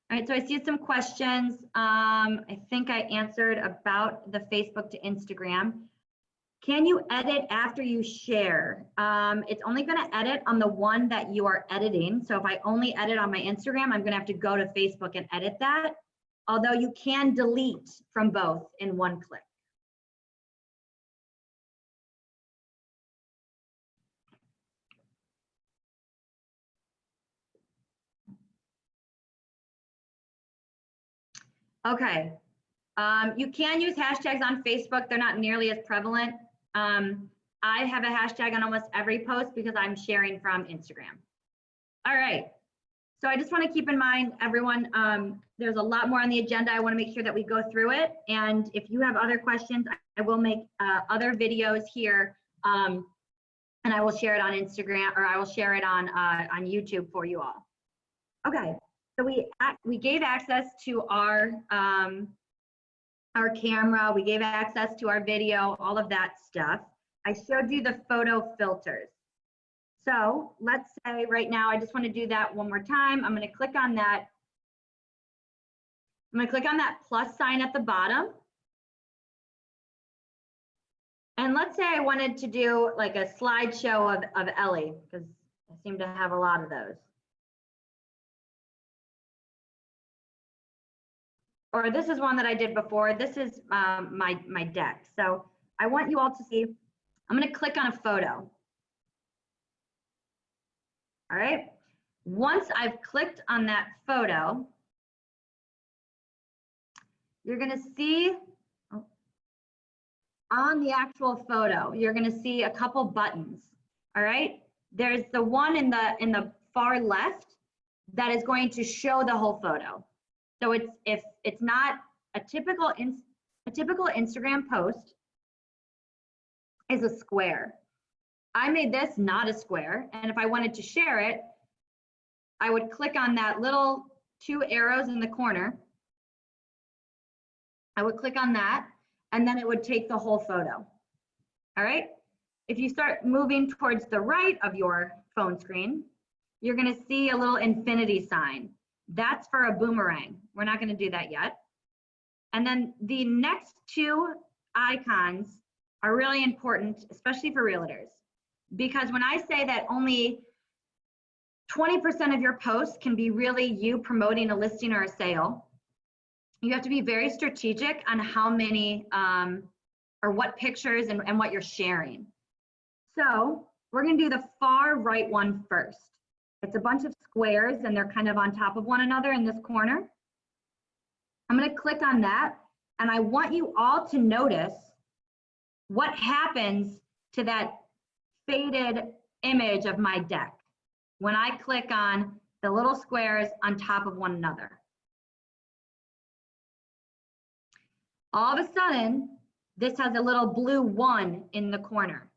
Speaker 1: All right, so I see some questions. I think I answered about the Facebook to Instagram. Can you edit after you share? It's only gonna edit on the one that you are editing. So if I only edit on my Instagram, I'm gonna have to go to Facebook and edit that. Although you can delete from both in one click. Okay, you can use hashtags on Facebook. They're not nearly as prevalent. I have a hashtag on almost every post because I'm sharing from Instagram. All right, so I just want to keep in mind, everyone, there's a lot more on the agenda. I want to make sure that we go through it. And if you have other questions, I will make other videos here, and I will share it on Instagram, or I will share it on YouTube for you all. Okay, so we gave access to our camera, we gave access to our video, all of that stuff. I showed you the photo filters. So let's say right now, I just want to do that one more time. I'm going to click on that. I'm going to click on that plus sign at the bottom. And let's say I wanted to do like a slideshow of Ellie, because I seem to have a lot of those. Or this is one that I did before. This is my deck. So I want you all to see, I'm going to click on a photo. All right. Once I've clicked on that photo, you're going to see on the actual photo, you're going to see a couple buttons. All right. There's the one in the far left that is going to show the whole photo. So if it's not a typical Instagram post is a square. I made this not a square, and if I wanted to share it, I would click on that little 2 arrows in the corner. I would click on that, and then it would take the whole photo. All right. If you start moving towards the right of your phone screen, you're going to see a little infinity sign. That's for a boomerang. We're not going to do that yet. And then the next 2 icons are really important, especially for realtors, because when I say that only 20% of your posts can be really you promoting a listing or a sale, you have to be very strategic on how many or what pictures and what you're sharing. So we're going to do the far right one first. It's a bunch of squares and they're kind of on top of one another in this corner. I'm going to click on that, and I want you all to notice what happens to that faded image of my deck when I click on the little squares on top of one another. All of a sudden, this has a little blue 1 in the corner.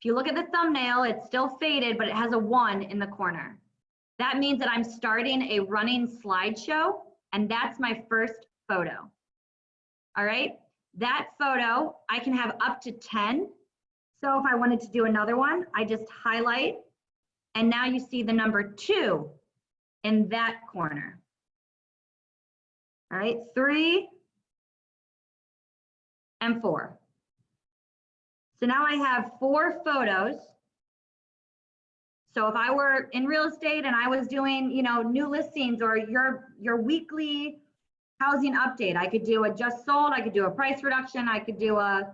Speaker 1: If you look at the thumbnail, it's still faded, but it has a 1 in the corner. That means that I'm starting a running slideshow, and that's my first photo. All right, that photo, I can have up to 10. So if I wanted to do another one, I just highlight, and now you see the number 2 in that corner. All right, 3 and 4. So now I have 4 photos. So if I were in real estate and I was doing, you know, new listings or your weekly housing update, I could do a just sold, I could do a price reduction, I could do a,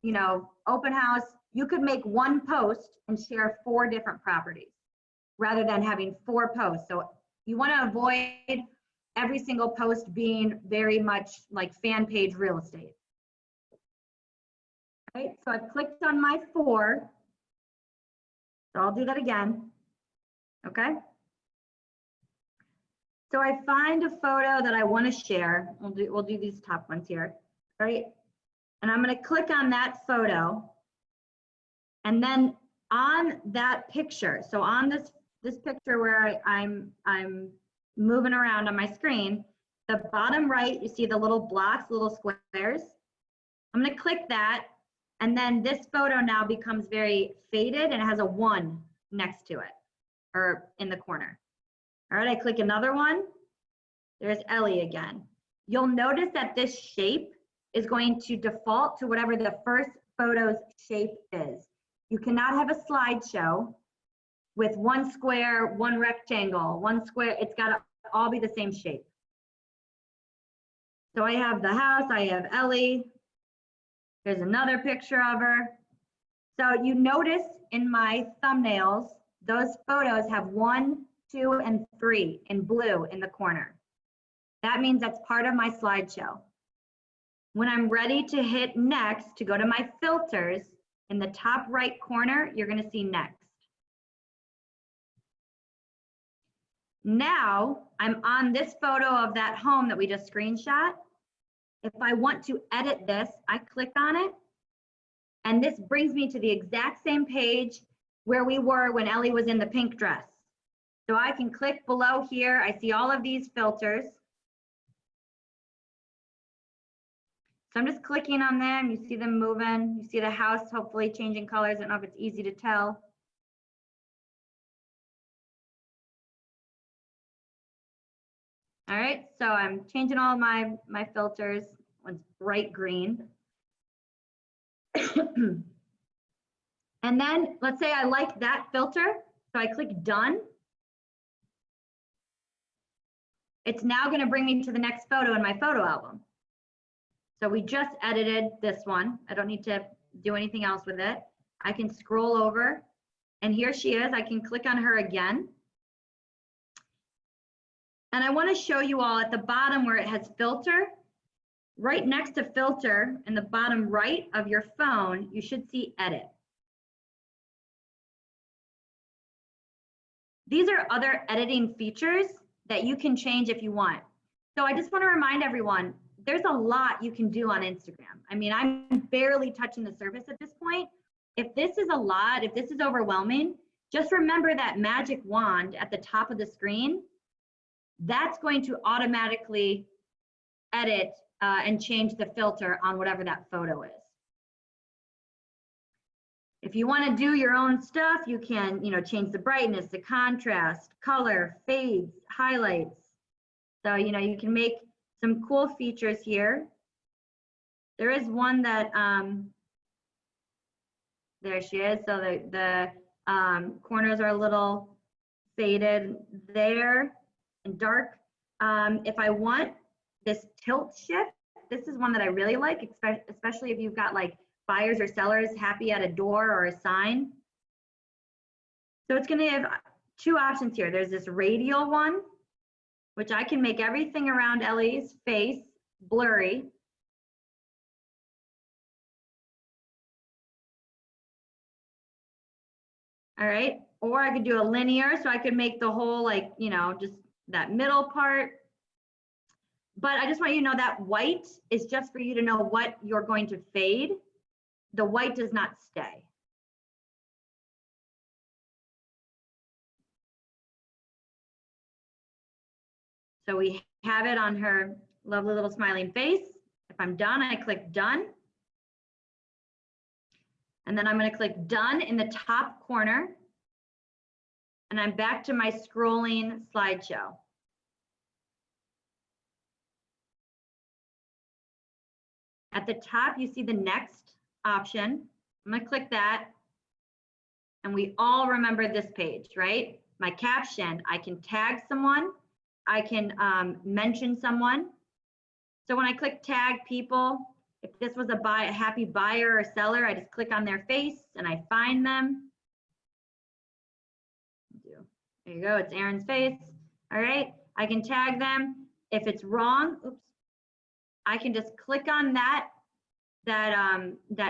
Speaker 1: you know, open house. You could make one post and share 4 different properties rather than having 4 posts. So you want to avoid every single post being very much like fan page real estate. Right, so I've clicked on my 4. So I'll do that again. Okay. So I find a photo that I want to share. We'll do these top ones here. All right. And I'm going to click on that photo. And then on that picture, so on this picture where I'm moving around on my screen, the bottom right, you see the little blocks, little squares. I'm going to click that. And then this photo now becomes very faded and it has a 1 next to it or in the corner. All right, I click another one. There's Ellie again. You'll notice that this shape is going to default to whatever the first photo's shape is. You cannot have a slideshow with 1 square, 1 rectangle, 1 square. It's got to all be the same shape. So I have the house, I have Ellie. There's another picture of her. So you notice in my thumbnails, those photos have 1, 2, and 3 in blue in the corner. That means that's part of my slideshow. When I'm ready to hit next to go to my filters, in the top right corner, you're going to see next. Now I'm on this photo of that home that we just screenshot. If I want to edit this, I click on it, and this brings me to the exact same page where we were when Ellie was in the pink dress. So I can click below here. I see all of these filters. So I'm just clicking on them. You see them moving. You see the house hopefully changing colors. I don't know if it's easy to tell. All right, so I'm changing all my filters. One's bright green. And then let's say I like that filter, so I click done. It's now going to bring me to the next photo in my photo album. So we just edited this one. I don't need to do anything else with it. I can scroll over, and here she is. I can click on her again. And I want to show you all at the bottom where it has filter. Right next to filter in the bottom right of your phone, you should see edit. These are other editing features that you can change if you want. So I just want to remind everyone, there's a lot you can do on Instagram. I mean, I'm barely touching the surface at this point. If this is a lot, if this is overwhelming, just remember that magic wand at the top of the screen. That's going to automatically edit and change the filter on whatever that photo is. If you want to do your own stuff, you can, change the brightness, the contrast, color, fades, highlights. So, you can make some cool features here. There is one that There she is. So the corners are a little faded there and dark. If I want this tilt shift, this is one that I really like, especially if you've got like buyers or sellers happy at a door or a sign. So it's gonna have two options here. There's this radial one, which I can make everything around Ellie's face blurry. All right, or I could do a linear, so I could make the whole, like, you know, just that middle part. But I just want you to know that white is just for you to know what you're going to fade. The white does not stay. So we have it on her lovely little smiling face. If I'm done, I click done. And then I'm going to click done in the top corner. And I'm back to my scrolling slideshow. At the top, you see the next option. I'm going to click that. And we all remember this page, right? My caption, I can tag someone. I can mention someone. So when I click tag people, if this was a happy buyer or seller, I just click on their face and I find them. There you go, it's Aaron's face. All right, I can tag them. If it's wrong, oops, I can just click on that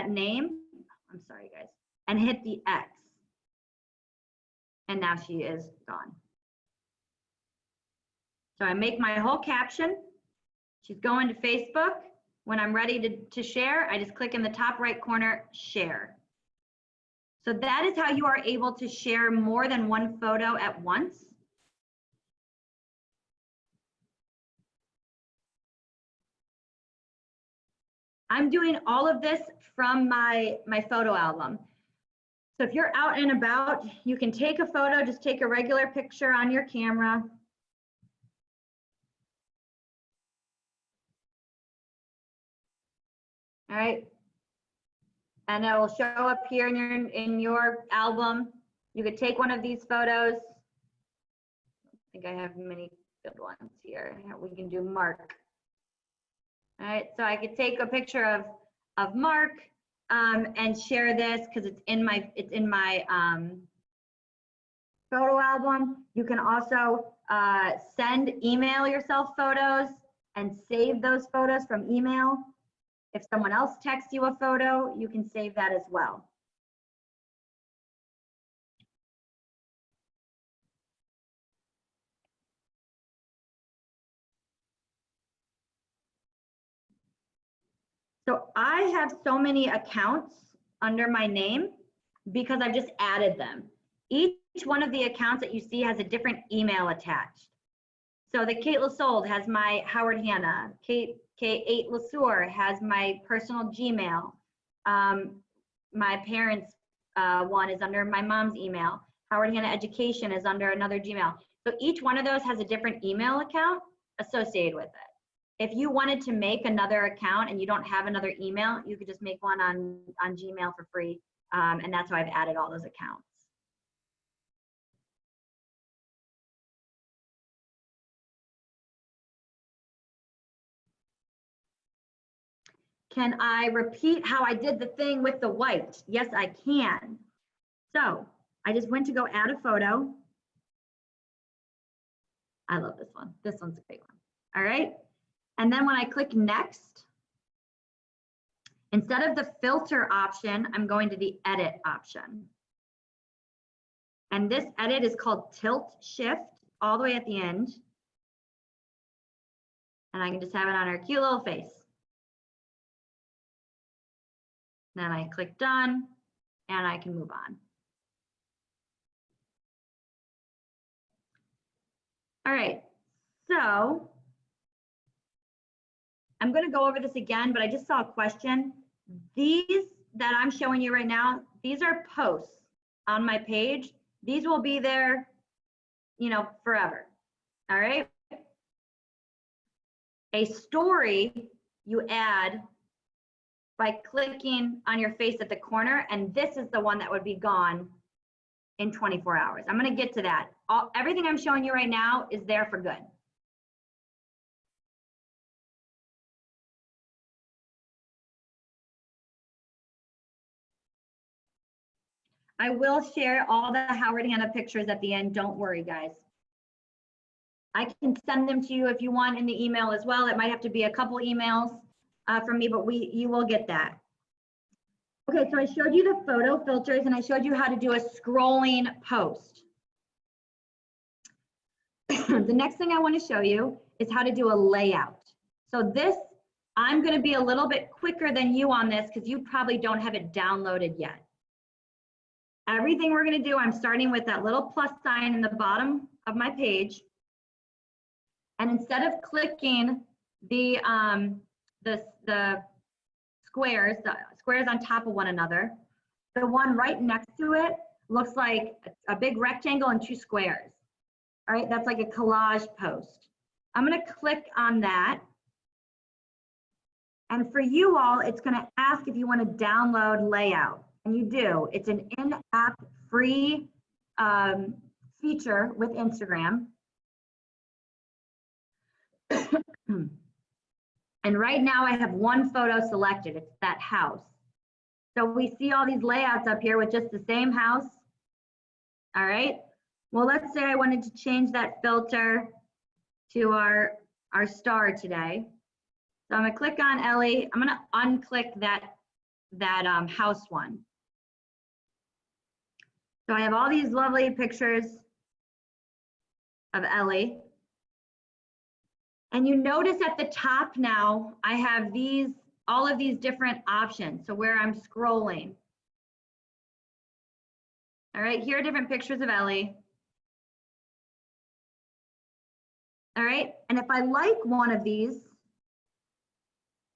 Speaker 1: name. I'm sorry, guys, and hit the X. And now she is gone. So I make my whole caption. She's going to Facebook. When I'm ready to share, I just click in the top right corner, share. So that is how you are able to share more than one photo at once. I'm doing all of this from my photo album. So if you're out and about, you can take a photo, just take a regular picture on your camera. All right. And it will show up here in your album. You could take one of these photos. I think I have many good ones here. We can do Mark. All right, so I could take a picture of Mark and share this because it's in my photo album. You can also email yourself photos and save those photos from email. If someone else texts you a photo, you can save that as well. So I have so many accounts under my name because I've just added them. Each one of the accounts that you see has a different email attached. So the Caitlyn Sold has my Howard Hanna. K8 LaSour has my personal Gmail. My parents' one is under my mom's email. Howard Hanna Education is under another Gmail. So each one of those has a different email account associated with it. If you wanted to make another account and you don't have another email, you could just make one on Gmail for free. And that's how I've added all those accounts. Can I repeat how I did the thing with the white? Yes, I can. So I just went to go add a photo. I love this one. This one's a great one. All right. And then when I click next, instead of the filter option, I'm going to the edit option. And this edit is called tilt shift all the way at the end. And I can just have it on her cute little face. Then I click done and I can move on. All right, so I'm going to go over this again, but I just saw a question. These that I'm showing you right now, these are posts on my page. These will be there, you know, forever. All right. A story you add by clicking on your face at the corner, and this is the one that would be gone in 24 hours. I'm going to get to that. Everything I'm showing you right now is there for good. I will share all the Howard Hanna pictures at the end. Don't worry, guys. I can send them to you if you want in the email as well. It might have to be a couple emails from me, but you will get that. Okay, so I showed you the photo filters and I showed you how to do a scrolling post. The next thing I want to show you is how to do a layout. So this, I'm going to be a little bit quicker than you on this because you probably don't have it downloaded yet. Everything we're going to do, I'm starting with that little plus sign in the bottom of my page. And instead of clicking the squares on top of one another, the one right next to it looks like a big rectangle and two squares. All right, that's like a collage post. I'm going to click on that. And for you all, it's going to ask if you want to download layout. And you do. It's an in-app free feature with Instagram. And right now I have one photo selected. It's that house. So we see all these layouts up here with just the same house. All right. Well, let's say I wanted to change that filter to our star today. So I'm going to click on Ellie. I'm going to unclick that house one. So I have all these lovely pictures of Ellie. And you notice at the top now, I have all of these different options. So where I'm scrolling. All right, here are different pictures of Ellie. All right, and if I like one of these,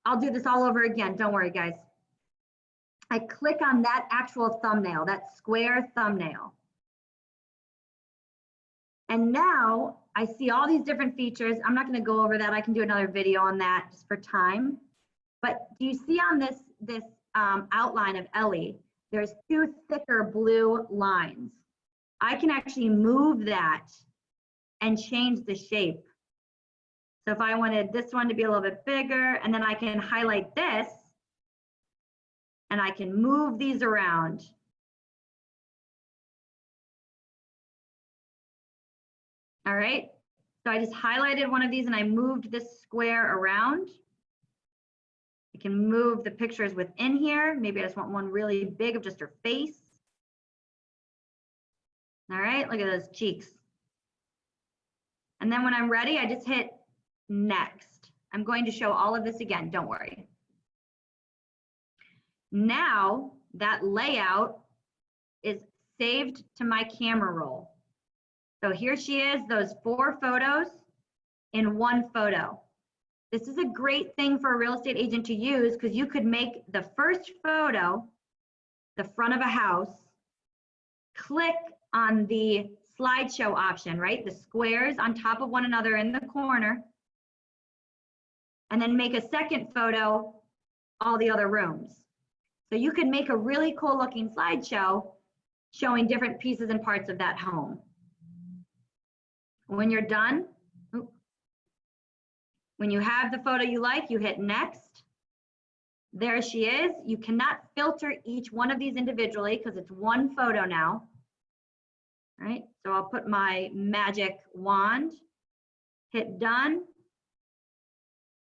Speaker 1: I'll do this all over again. Don't worry, guys. I click on that actual thumbnail, that square thumbnail. And now I see all these different features. I'm not going to go over that. I can do another video on that just for time. But do you see on this outline of Ellie, there's two thicker blue lines. I can actually move that and change the shape. So if I wanted this one to be a little bit bigger, and then I can highlight this, and I can move these around. All right, so I just highlighted one of these and I moved this square around. I can move the pictures within here. Maybe I just want one really big of just her face. All right, look at those cheeks. And then when I'm ready, I just hit next. I'm going to show all of this again, don't worry. Now that layout is saved to my camera roll. So here she is, those 4 photos in one photo. This is a great thing for a real estate agent to use because you could make the first photo, the front of a house, click on the slideshow option, right? The squares on top of one another in the corner, and then make a second photo, all the other rooms. So you could make a really cool looking slideshow showing different pieces and parts of that home. When you're done, when you have the photo you like, you hit next. There she is. You cannot filter each one of these individually because it's one photo now. All right, so I'll put my magic wand, hit done.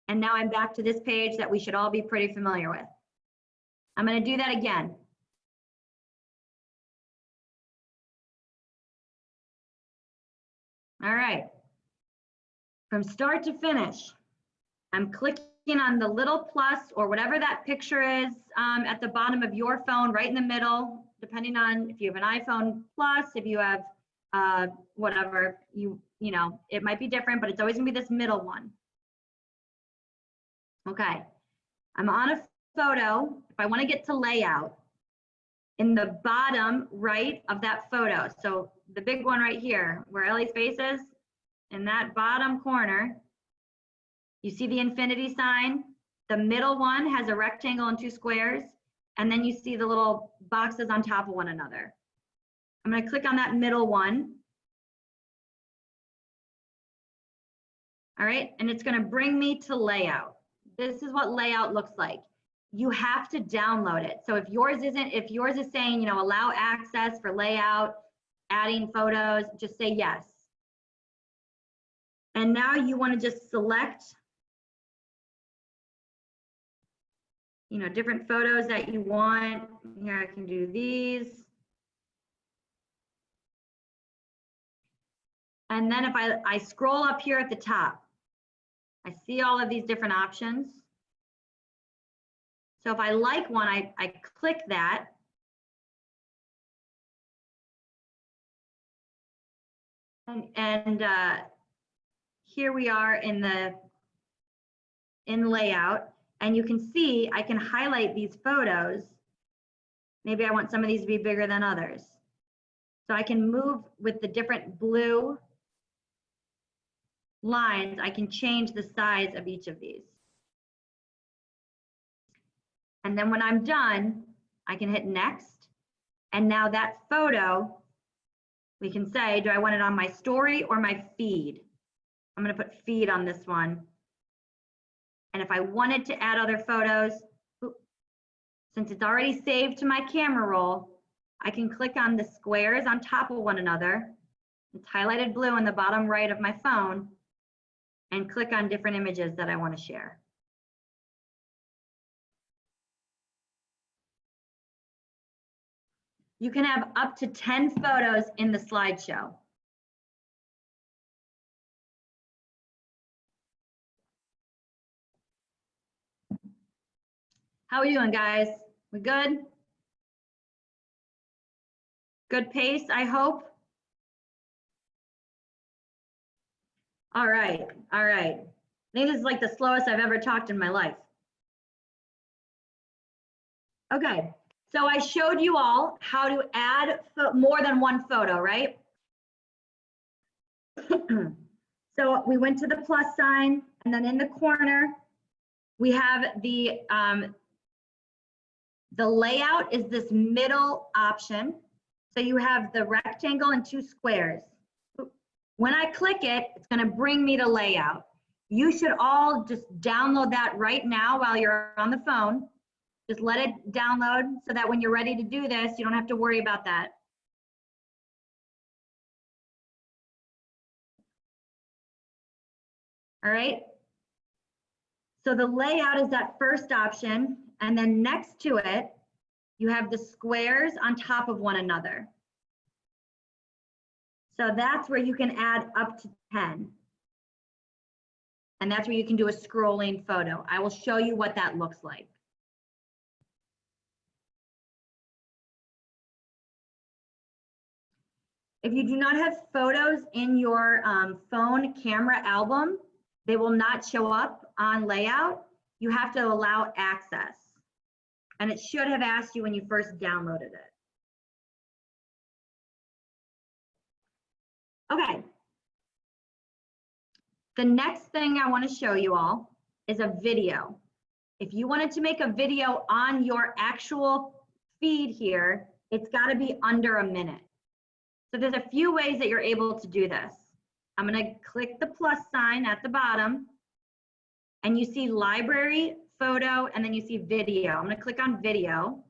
Speaker 1: And now I'm back to this page that we should all be pretty familiar with. I'm going to do that again. All right. From start to finish, I'm clicking on the little plus or whatever that picture is at the bottom of your phone, right in the middle, depending on if you have an iPhone Plus, if you have whatever, you know, it might be different, but it's always gonna be this middle one. Okay, I'm on a photo. If I want to get to layout, in the bottom right of that photo, so the big one right here where Ellie's face is, in that bottom corner, you see the infinity sign? The middle one has a rectangle and 2 squares, and then you see the little boxes on top of one another. I'm going to click on that middle one. All right, and it's going to bring me to layout. This is what layout looks like. You have to download it. So if yours is saying, you know, allow access for layout, adding photos, just say yes. And now you want to just select, you know, different photos that you want. Here I can do these. And then if I scroll up here at the top, I see all of these different options. So if I like one, I click that. And here we are in layout, and you can see I can highlight these photos. Maybe I want some of these to be bigger than others. So I can move with the different blue lines. I can change the size of each of these. And then when I'm done, I can hit next. And now that photo, we can say, do I want it on my story or my feed? I'm going to put feed on this one. And if I wanted to add other photos, since it's already saved to my camera roll, I can click on the squares on top of one another. It's highlighted blue in the bottom right of my phone, and click on different images that I want to share. You can have up to 10 photos in the slideshow. How are we doing, guys? We good? Good pace, I hope. All right, all right. I think this is like the slowest I've ever talked in my life. Okay, so I showed you all how to add more than one photo, right? So we went to the plus sign, and then in the corner, we have the layout is this middle option. So you have the rectangle and 2 squares. When I click it, it's going to bring me to layout. You should all just download that right now while you're on the phone. Just let it download so that when you're ready to do this, you don't have to worry about that. All right. So the layout is that first option, and then next to it, you have the squares on top of one another. So that's where you can add up to 10. And that's where you can do a scrolling photo. I will show you what that looks like. If you do not have photos in your phone camera album, they will not show up on layout. You have to allow access. And it should have asked you when you first downloaded it. Okay. The next thing I want to show you all is a video. If you wanted to make a video on your actual feed here, it's got to be under a minute. So there's a few ways that you're able to do this. I'm going to click the plus sign at the bottom, and you see library, photo, and then you see video. I'm going to click on video.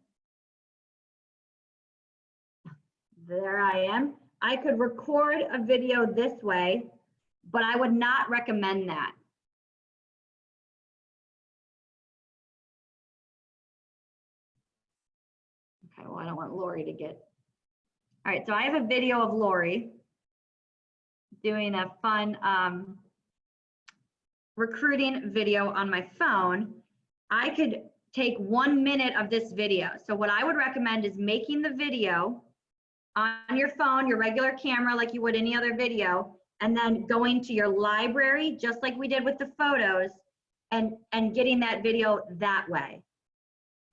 Speaker 1: There I am. I could record a video this way, but I would not recommend that. Okay, well, I don't want Lori to get. All right, so I have a video of Lori doing a fun recruiting video on my phone. I could take 1 minute of this video. So what I would recommend is making the video on your phone, your regular camera, like you would any other video, and then going to your library, just like we did with the photos, and getting that video that way.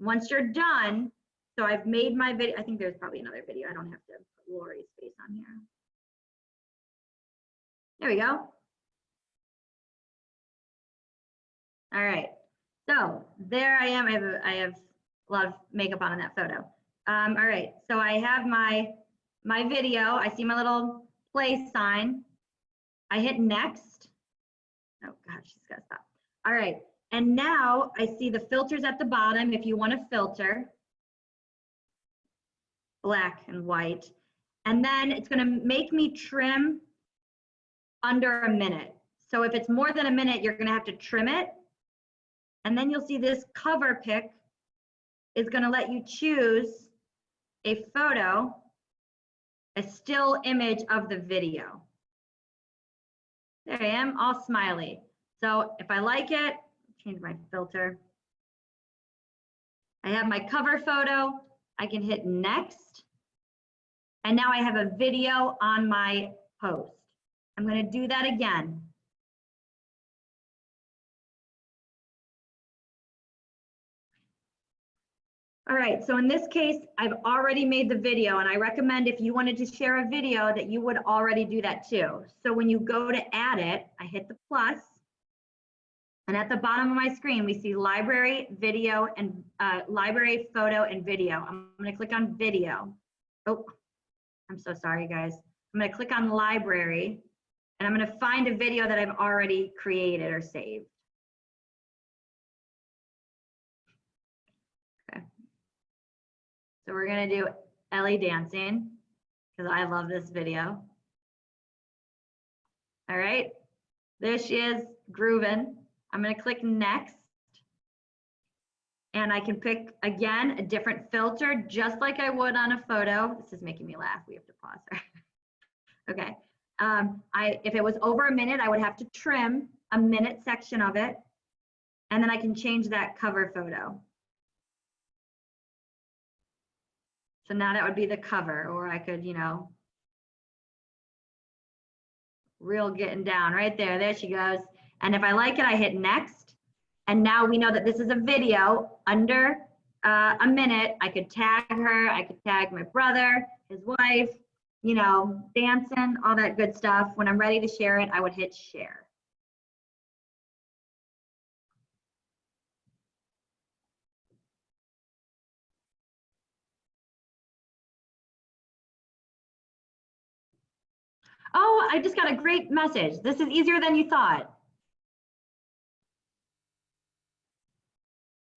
Speaker 1: Once you're done, so I've made my video. I think there's probably another video. I don't have to put Lori's face on here. There we go. All right. So there I am. I have a lot of makeup on in that photo. All right, so I have my video. I see my little play sign. I hit next. Oh gosh, she's gotta stop. All right, and now I see the filters at the bottom if you want to filter. Black and white. And then it's gonna make me trim under a minute. So if it's more than a minute, you're gonna have to trim it. And then you'll see this cover pick is gonna let you choose a photo, a still image of the video. There I am, all smiley. So if I like it, change my filter. I have my cover photo. I can hit next. And now I have a video on my post. I'm going to do that again. All right, so in this case, I've already made the video, and I recommend if you wanted to share a video that you would already do that too. So when you go to add it, I hit the plus, and at the bottom of my screen, we see library, video, and library, photo, and video. I'm going to click on video. Oh, I'm so sorry, guys. I'm going to click on library, and I'm going to find a video that I've already created or saved. So we're gonna do Ellie dancing because I love this video. All right, there she is, grooving. I'm gonna click next. And I can pick, again, a different filter, just like I would on a photo. This is making me laugh, we have to pause her. Okay, if it was over a minute, I would have to trim a minute section of it. And then I can change that cover photo. So now that would be the cover, or I could, you know, real getting down right there. There she goes. And if I like it, I hit next. And now we know that this is a video under a minute. I could tag her, I could tag my brother, his wife, you know, dancing, all that good stuff. When I'm ready to share it, I would hit share. Oh, I just got a great message. This is easier than you thought.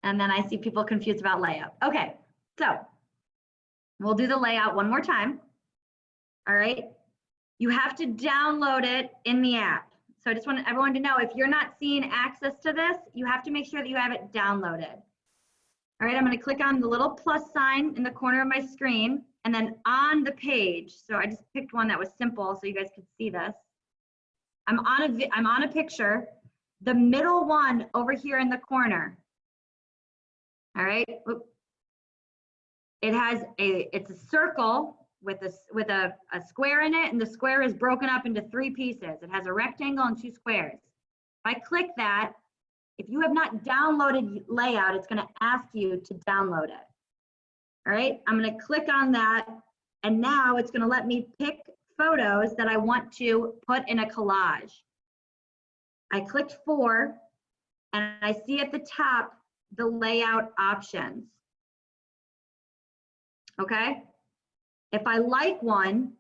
Speaker 1: And then I see people confused about layout. Okay, so we'll do the layout one more time. All right, you have to download it in the app. So I just want everyone to know, if you're not seeing access to this, you have to make sure that you have it downloaded. All right, I'm gonna click on the little plus sign in the corner of my screen, and then on the page, so I just picked one that was simple so you guys could see this. I'm on a picture, the middle one over here in the corner. All right, it's a circle with a square in it, and the square is broken up into 3 pieces. It has a rectangle and 2 squares. If I click that, if you have not downloaded layout, it's going to ask you to download it. All right, I'm going to click on that, and now it's going to let me pick photos that I want to put in a collage. I clicked 4, and I see at the top the layout options. Okay, if I like one,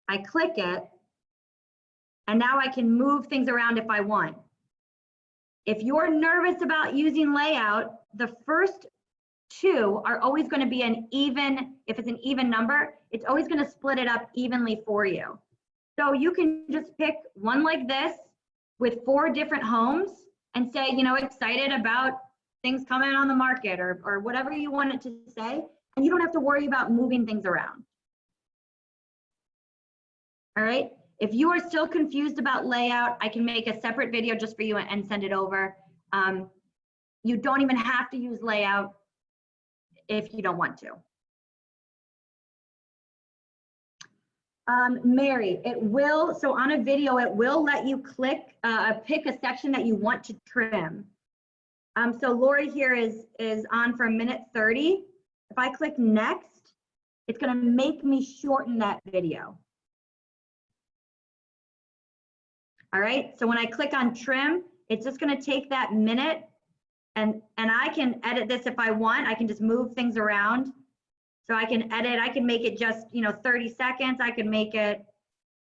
Speaker 1: I click it, and now I can move things around if I want. If you're nervous about using layout, the first 2 are always going to be an even, if it's an even number, it's always going to split it up evenly for you. So you can just pick one like this with 4 different homes and say, you know, excited about things coming on the market, or whatever you want it to say, and you don't have to worry about moving things around. All right, if you are still confused about layout, I can make a separate video just for you and send it over. You don't even have to use layout if you don't want to. Mary, it will, so on a video, it will let you pick a section that you want to trim. So Lori here is on for 1:30. If I click next, it's going to make me shorten that video. All right, so when I click on trim, it's just going to take that minute And I can edit this if I want. I can just move things around. So I can edit, I can make it just, 30 seconds. I can make it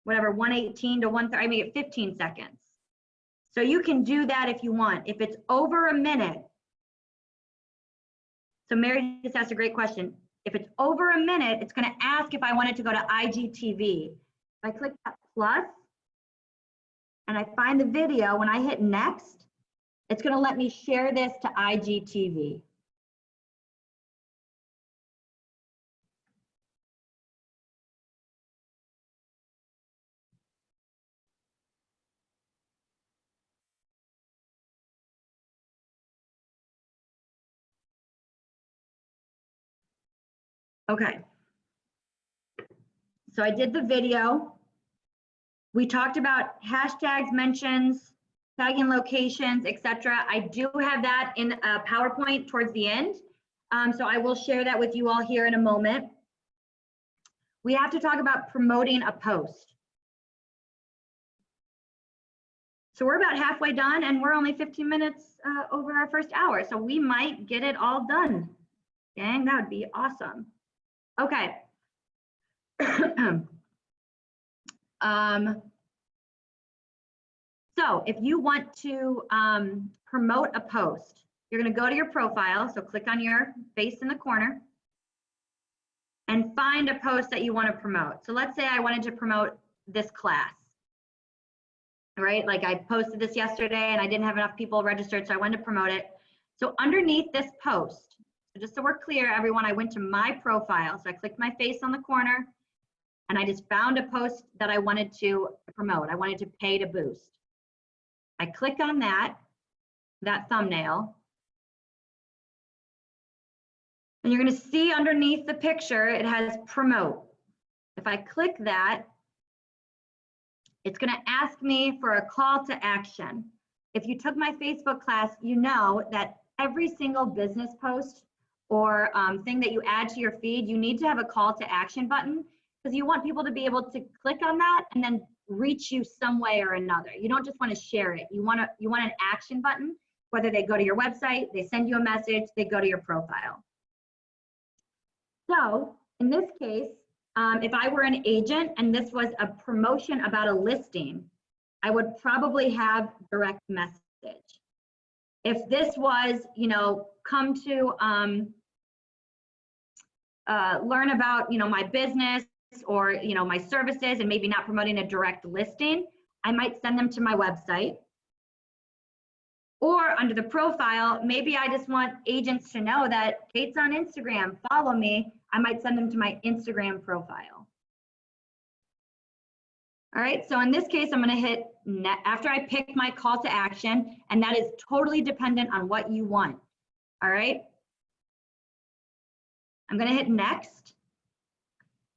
Speaker 1: whatever, 118 to 130, I make it 15 seconds. So you can do that if you want. If it's over a minute, so Mary just asked a great question. If it's over a minute, it's gonna ask if I wanted to go to IGTV. If I click that plus, and I find the video, when I hit next, it's gonna let me share this to IGTV. Okay. So I did the video. We talked about hashtags, mentions, tagging locations, etc. I do have that in a PowerPoint towards the end. So I will share that with you all here in a moment. We have to talk about promoting a post. So we're about halfway done and we're only 15 minutes over our first hour. So we might get it all done. Dang, that would be awesome. Okay. So if you want to promote a post, you're going to go to your profile. So click on your face in the corner and find a post that you want to promote. So let's say I wanted to promote this class, right? Like I posted this yesterday and I didn't have enough people registered, so I wanted to promote it. So underneath this post, so just so we're clear, everyone, I went to my profile. So I clicked my face on the corner and I just found a post that I wanted to promote. I wanted to pay to boost. I click on that thumbnail. And you're going to see underneath the picture, it has promote. If I click that, it's going to ask me for a call to action. If you took my Facebook class, you know that every single business post or thing that you add to your feed, you need to have a call to action button because you want people to be able to click on that and then reach you some way or another. You don't just want to share it. You want an action button, whether they go to your website, they send you a message, they go to your profile. So in this case, if I were an agent and this was a promotion about a listing, I would probably have direct message. If this was, come to learn about, my business or, my services and maybe not promoting a direct listing, I might send them to my website. Or under the profile, maybe I just want agents to know that Kate's on Instagram, follow me. I might send them to my Instagram profile. All right, so in this case, I'm gonna hit after I pick my call to action, and that is totally dependent on what you want. All right. I'm gonna hit next,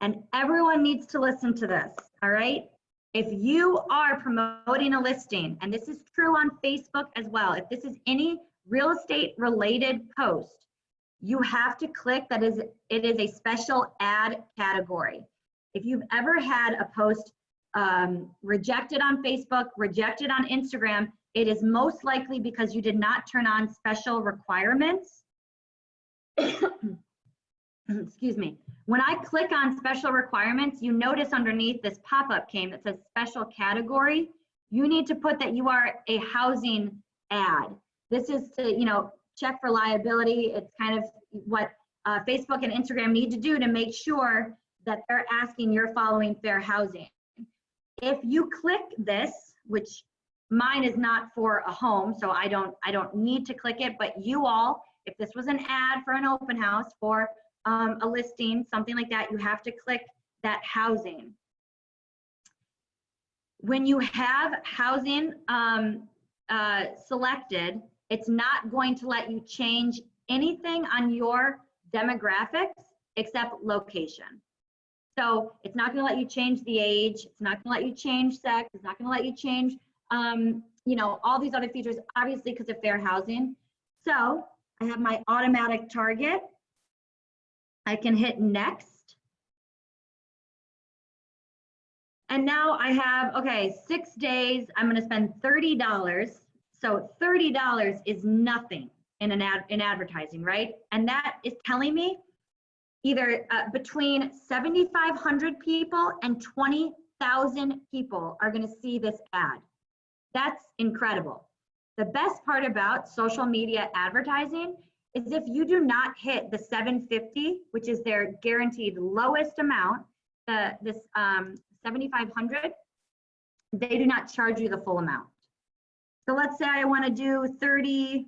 Speaker 1: and everyone needs to listen to this, all right? If you are promoting a listing, and this is true on Facebook as well, if this is any real estate related post, you have to click that it is a special ad category. If you've ever had a post rejected on Facebook, rejected on Instagram, it is most likely because you did not turn on special requirements. Excuse me. When I click on special requirements, you notice underneath this pop-up came that says special category. You need to put that you are a housing ad. This is to, check for liability. It's kind of what Facebook and Instagram need to do to make sure that they're asking you're following fair housing. If you click this, which mine is not for a home, so I don't need to click it, but you all, if this was an ad for an open house for a listing, something like that, you have to click that housing. When you have housing selected, it's not going to let you change anything on your demographics except location. So it's not going to let you change the age. It's not going to let you change sex. It's not going to let you change, all these other features, obviously because of fair housing. So I have my automatic target. I can hit next. And now I have, okay, 6 days. I'm going to spend $30. So $30 is nothing. in advertising, right? And that is telling me either between 7,500 people and 20,000 people are going to see this ad. That's incredible. The best part about social media advertising is if you do not hit the 750, which is their guaranteed lowest amount, this 7,500, they do not charge you the full amount. So let's say I want to do 30,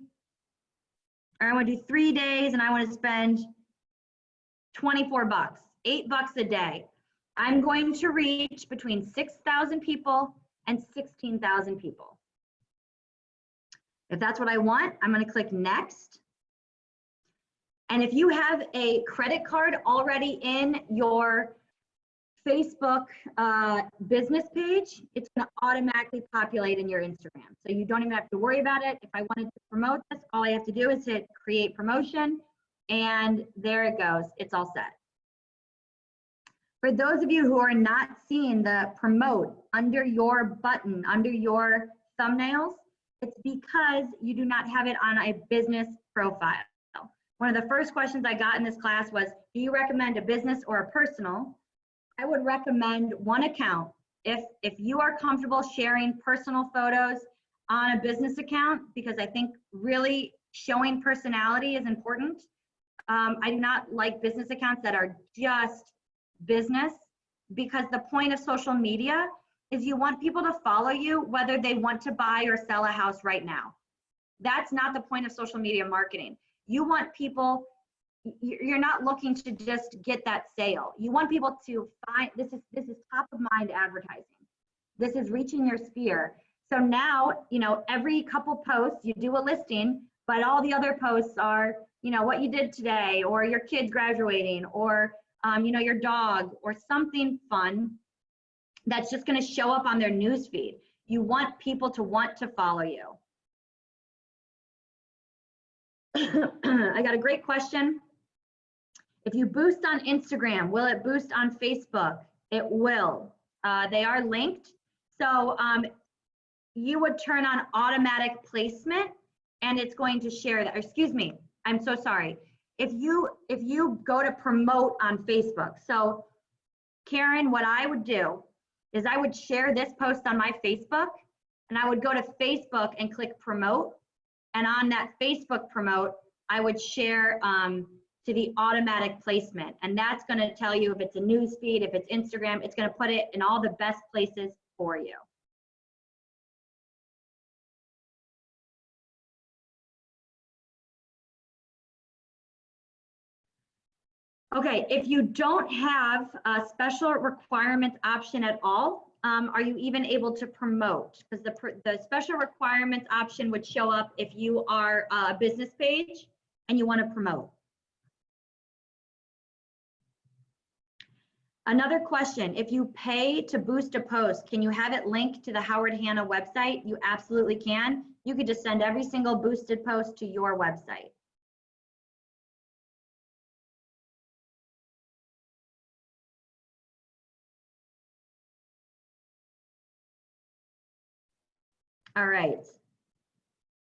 Speaker 1: or I want to do 3 days and I want to spend 24 bucks, $8 a day. I'm going to reach between 6,000 people and 16,000 people. If that's what I want, I'm going to click next. And if you have a credit card already in your Facebook business page, it's going to automatically populate in your Instagram. So you don't even have to worry about it. If I wanted to promote this, all I have to do is hit create promotion, and there it goes. It's all set. For those of you who are not seeing the promote under your button, under your thumbnails, it's because you do not have it on a business profile. One of the first questions I got in this class was, do you recommend a business or a personal? I would recommend one account. If you are comfortable sharing personal photos on a business account, because I think really showing personality is important. I do not like business accounts that are just business, because the point of social media is you want people to follow you whether they want to buy or sell a house right now. That's not the point of social media marketing. You want people, you're not looking to just get that sale. You want people to find, this is top of mind advertising. This is reaching your sphere. So now, you know, every couple posts you do a listing, but all the other posts are, you know, what you did today, or your kid's graduating, or you know, your dog, or something fun that's just going to show up on their newsfeed. You want people to want to follow you. I got a great question. If you boost on Instagram, will it boost on Facebook? It will. They are linked. So you would turn on automatic placement, and it's going to share that. Excuse me, I'm so sorry. If you go to promote on Facebook, so Karen, what I would do is I would share this post on my Facebook, and I would go to Facebook and click promote, and on that Facebook promote, I would share to the automatic placement, and that's going to tell you if it's a news feed, if it's Instagram, it's going to put it in all the best places for you. Okay, if you don't have a special requirements option at all, are you even able to promote? Because the special requirements option would show up if you are a business page and you want to promote. Another question, if you pay to boost a post, can you have it linked to the Howard Hanna website? You absolutely can. You could just send every single boosted post to your website. All right.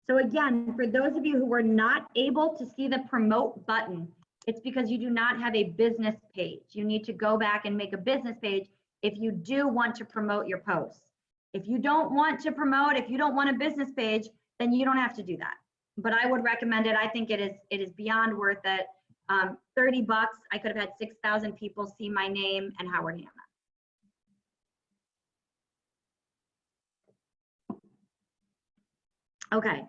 Speaker 1: So again, for those of you who were not able to see the promote button, it's because you do not have a business page. You need to go back and make a business page if you do want to promote your posts. If you don't want to promote, if you don't want a business page, then you don't have to do that. But I would recommend it. I think it is beyond worth it. 30 bucks, I could have had 6,000 people see my name and Howard Hanna. Okay.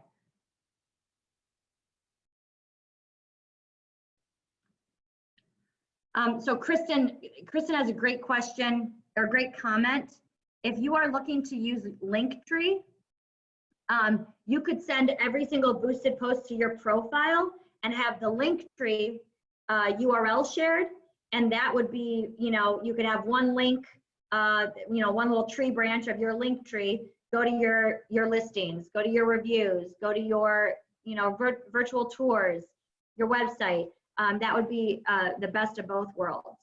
Speaker 1: So Kristen has a great question or a great comment. If you are looking to use Linktree, you could send every single boosted post to your profile and have the Linktree URL shared, and that would be, you know, you could have one link, you know, one little tree branch of your Linktree. Go to your listings, go to your reviews, go to your, you know, virtual tours, your website. That would be the best of both worlds.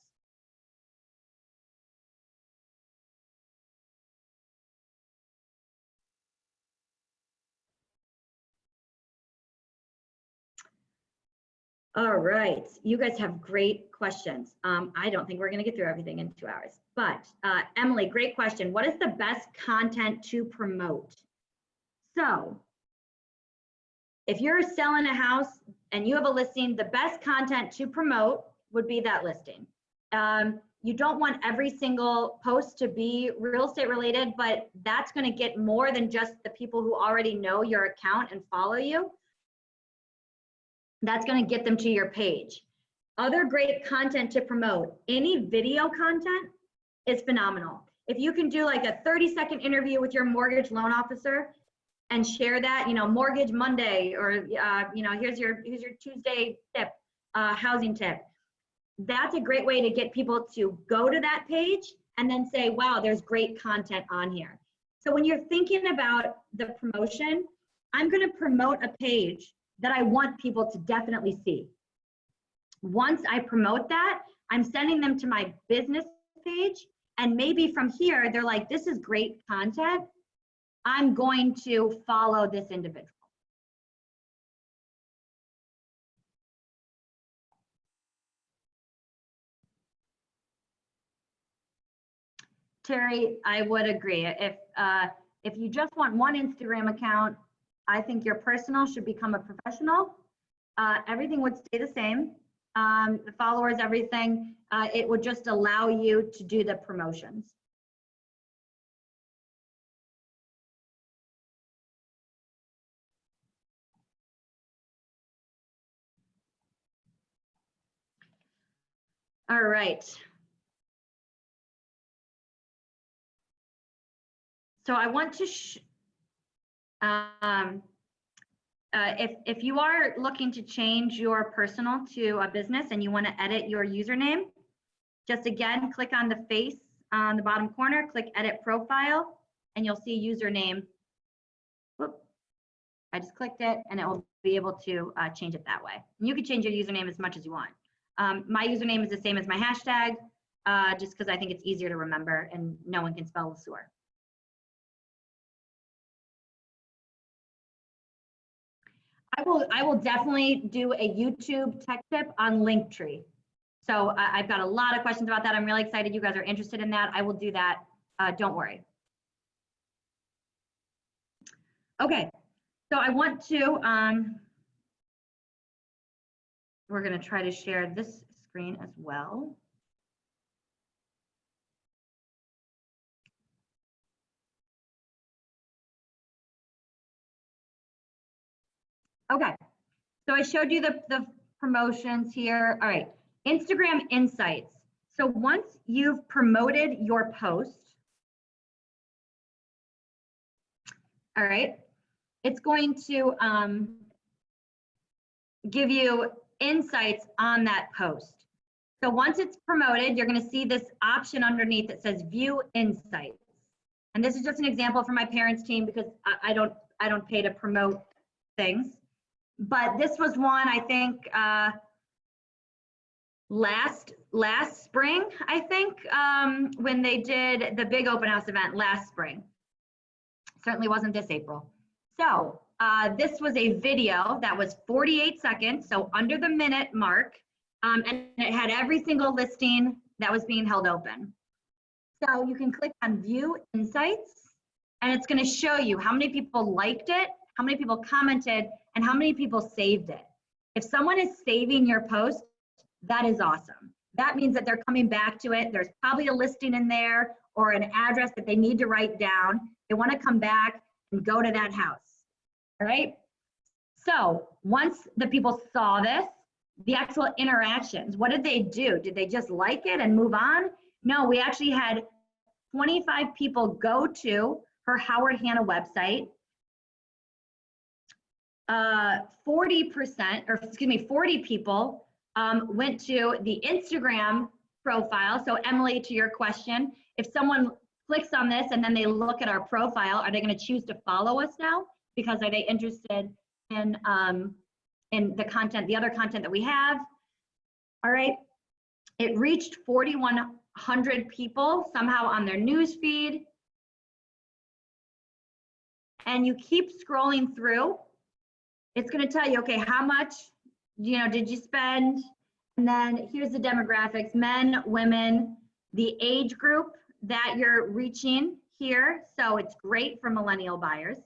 Speaker 1: All right, you guys have great questions. I don't think we're gonna get through everything in 2 hours, but Emily, great question. What is the best content to promote? So if you're selling a house and you have a listing, the best content to promote would be that listing. You don't want every single post to be real estate related, but that's gonna get more than just the people who already know your account and follow you. That's going to get them to your page. Other great content to promote, any video content is phenomenal. If you can do like a 30-second interview with your mortgage loan officer and share that, you know, Mortgage Monday, or you know, here's your Tuesday tip, housing tip. That's a great way to get people to go to that page and then say, wow, there's great content on here. So when you're thinking about the promotion, I'm going to promote a page that I want people to definitely see. Once I promote that, I'm sending them to my business page, and maybe from here, they're like, this is great content. I'm going to follow this individual. Terry, I would agree. If you just want one Instagram account, I think your personal should become a professional. Everything would stay the same. The followers, everything. It would just allow you to do the promotions. All right. So I want to if you are looking to change your personal to a business and you want to edit your username, just again, click on the face on the bottom corner, click edit profile, and you'll see username. Whoop. I just clicked it and it will be able to change it that way. And you can change your username as much as you want. My username is the same as my hashtag, just because I think it's easier to remember and no one can spell LeSueur. I will definitely do a YouTube tech tip on Linktree. So I've got a lot of questions about that. I'm really excited you guys are interested in that. I will do that. Don't worry. Okay, so I want to, we're going to try to share this screen as well. Okay, so I showed you the promotions here. All right, Instagram Insights. So once you've promoted your post, all right, it's going to give you insights on that post. So once it's promoted, you're going to see this option underneath that says View Insights. And this is just an example for my parents' team because I don't pay to promote things. But this was one, I think, last spring, I think, when they did the big open house event last spring. Certainly wasn't this April. So this was a video that was 48 seconds, so under the minute mark, and it had every single listing that was being held open. So you can click on View Insights, and it's going to show you how many people liked it, how many people commented, and how many people saved it. If someone is saving your post, that is awesome. That means that they're coming back to it. There's probably a listing in there or an address that they need to write down. They want to come back and go to that house. All right. So once the people saw this, the actual interactions, what did they do? Did they just like it and move on? No, we actually had 25 people go to her Howard Hanna website. 40 people went to the Instagram profile. So Emily, to your question, if someone clicks on this and then they look at our profile, are they going to choose to follow us now? Because are they interested in the content, the other content that we have? All right. It reached 4,100 people somehow on their news feed. And you keep scrolling through. It's going to tell you, okay, how much you know, did you spend, and then here's the demographics, men, women, the age group that you're reaching here. So it's great for millennial buyers.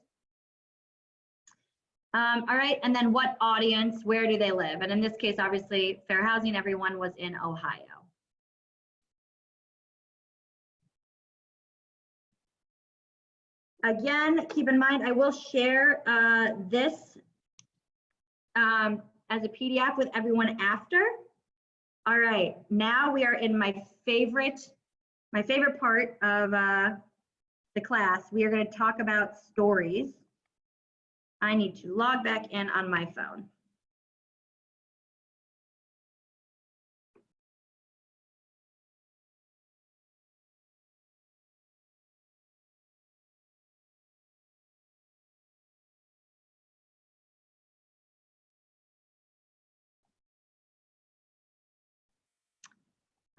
Speaker 1: All right, and then what audience, where do they live? And in this case, obviously, fair housing, everyone was in Ohio. Again, keep in mind, I will share this as a PDF with everyone after. All right, now we are in my favorite part of the class. We are going to talk about stories. I need to log back in on my phone.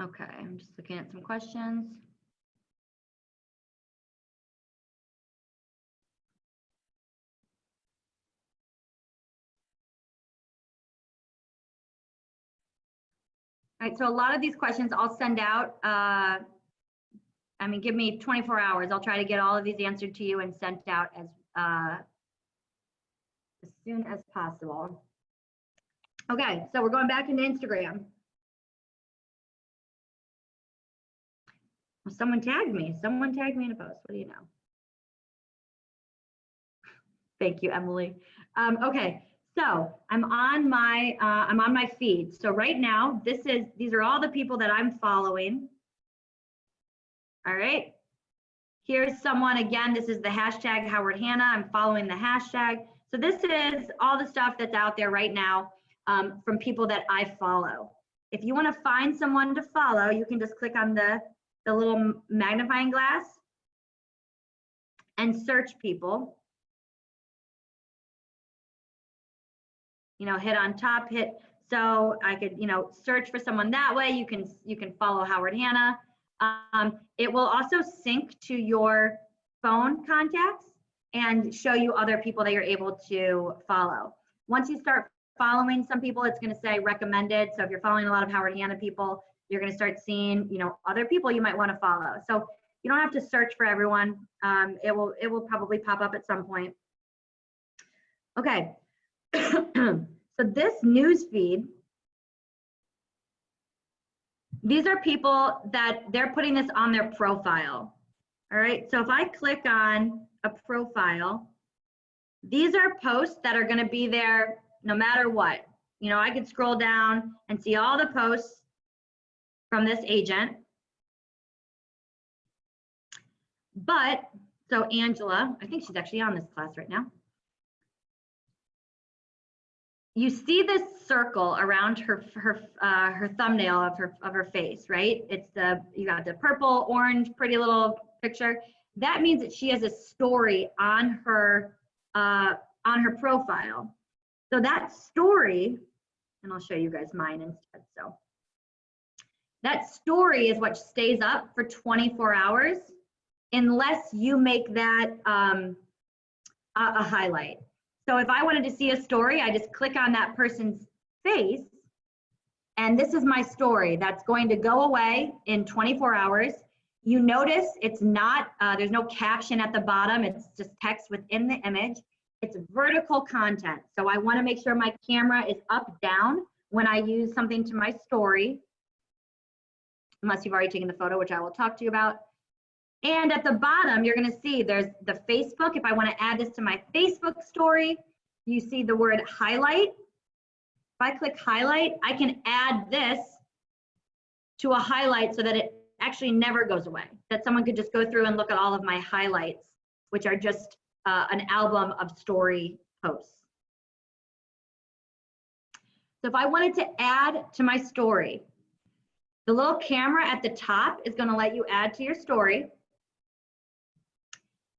Speaker 1: Okay, I'm just looking at some questions. All right, so a lot of these questions I'll send out. I mean, give me 24 hours. I'll try to get all of these answered to you and sent out as soon as possible. Okay, so we're going back into Instagram. Well, someone tagged me. Someone tagged me in a post. What do you know? Thank you, Emily. Okay, so I'm on my feed. So right now, these are all the people that I'm following. All right. Here's someone again. This is the hashtag Howard Hanna. I'm following the hashtag. So this is all the stuff that's out there right now from people that I follow. If you want to find someone to follow, you can just click on the little magnifying glass and search people. You know, hit on top, so I could, you know, search for someone that way. You can follow Howard Hanna. It will also sync to your phone contacts and show you other people that you're able to follow. Once you start following some people, it's going to say recommended. So if you're following a lot of Howard Hanna people, you're going to start seeing, you know, other people you might want to follow. So you don't have to search for everyone. It will probably pop up at some point. Okay. So this news feed, these are people that they're putting this on their profile. All right, so if I click on a profile, these are posts that are going to be there no matter what. You know, I could scroll down and see all the posts from this agent. But, so Angela, I think she's actually on this class right now. You see this circle around her thumbnail of her face, right? It's you got the purple, orange, pretty little picture. That means that she has a story on her profile. So that story, and I'll show you guys mine instead. So that story is what stays up for 24 hours, unless you make that a highlight. So if I wanted to see a story, I just click on that person's face, and this is my story that's going to go away in 24 hours. You notice it's not, there's no caption at the bottom, it's just text within the image. It's vertical content. So I want to make sure my camera is up, down when I use something to my story, unless you've already taken the photo, which I will talk to you about. And at the bottom, you're going to see there's the Facebook. If I want to add this to my Facebook story, you see the word highlight. If I click highlight, I can add this to a highlight so that it actually never goes away. That someone could just go through and look at all of my highlights, which are just an album of story posts. So if I wanted to add to my story, the little camera at the top is going to let you add to your story.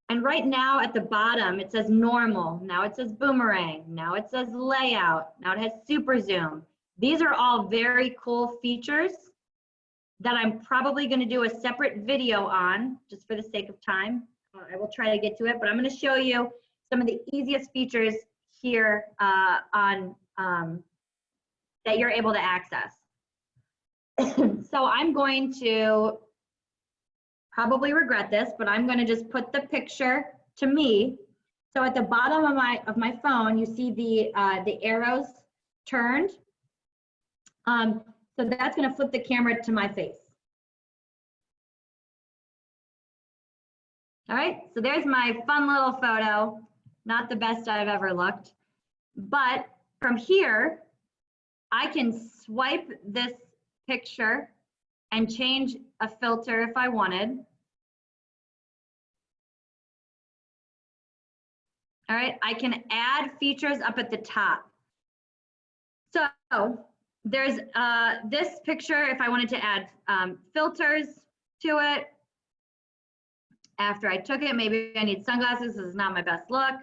Speaker 1: And right now at the bottom, it says normal. Now it says boomerang. Now it says layout. Now it has super zoom. These are all very cool features that I'm probably going to do a separate video on, just for the sake of time. I will try to get to it, but I'm going to show you some of the easiest features here on that you're able to access. So I'm going to probably regret this, but I'm going to just put the picture to me. So at the bottom of my phone, you see the arrows turned. So that's going to flip the camera to my face. All right, so there's my fun little photo. Not the best I've ever looked, but from here, I can swipe this picture and change a filter if I wanted. All right, I can add features up at the top. So there's this picture, if I wanted to add filters to it. After I took it, maybe I need sunglasses, this is not my best look.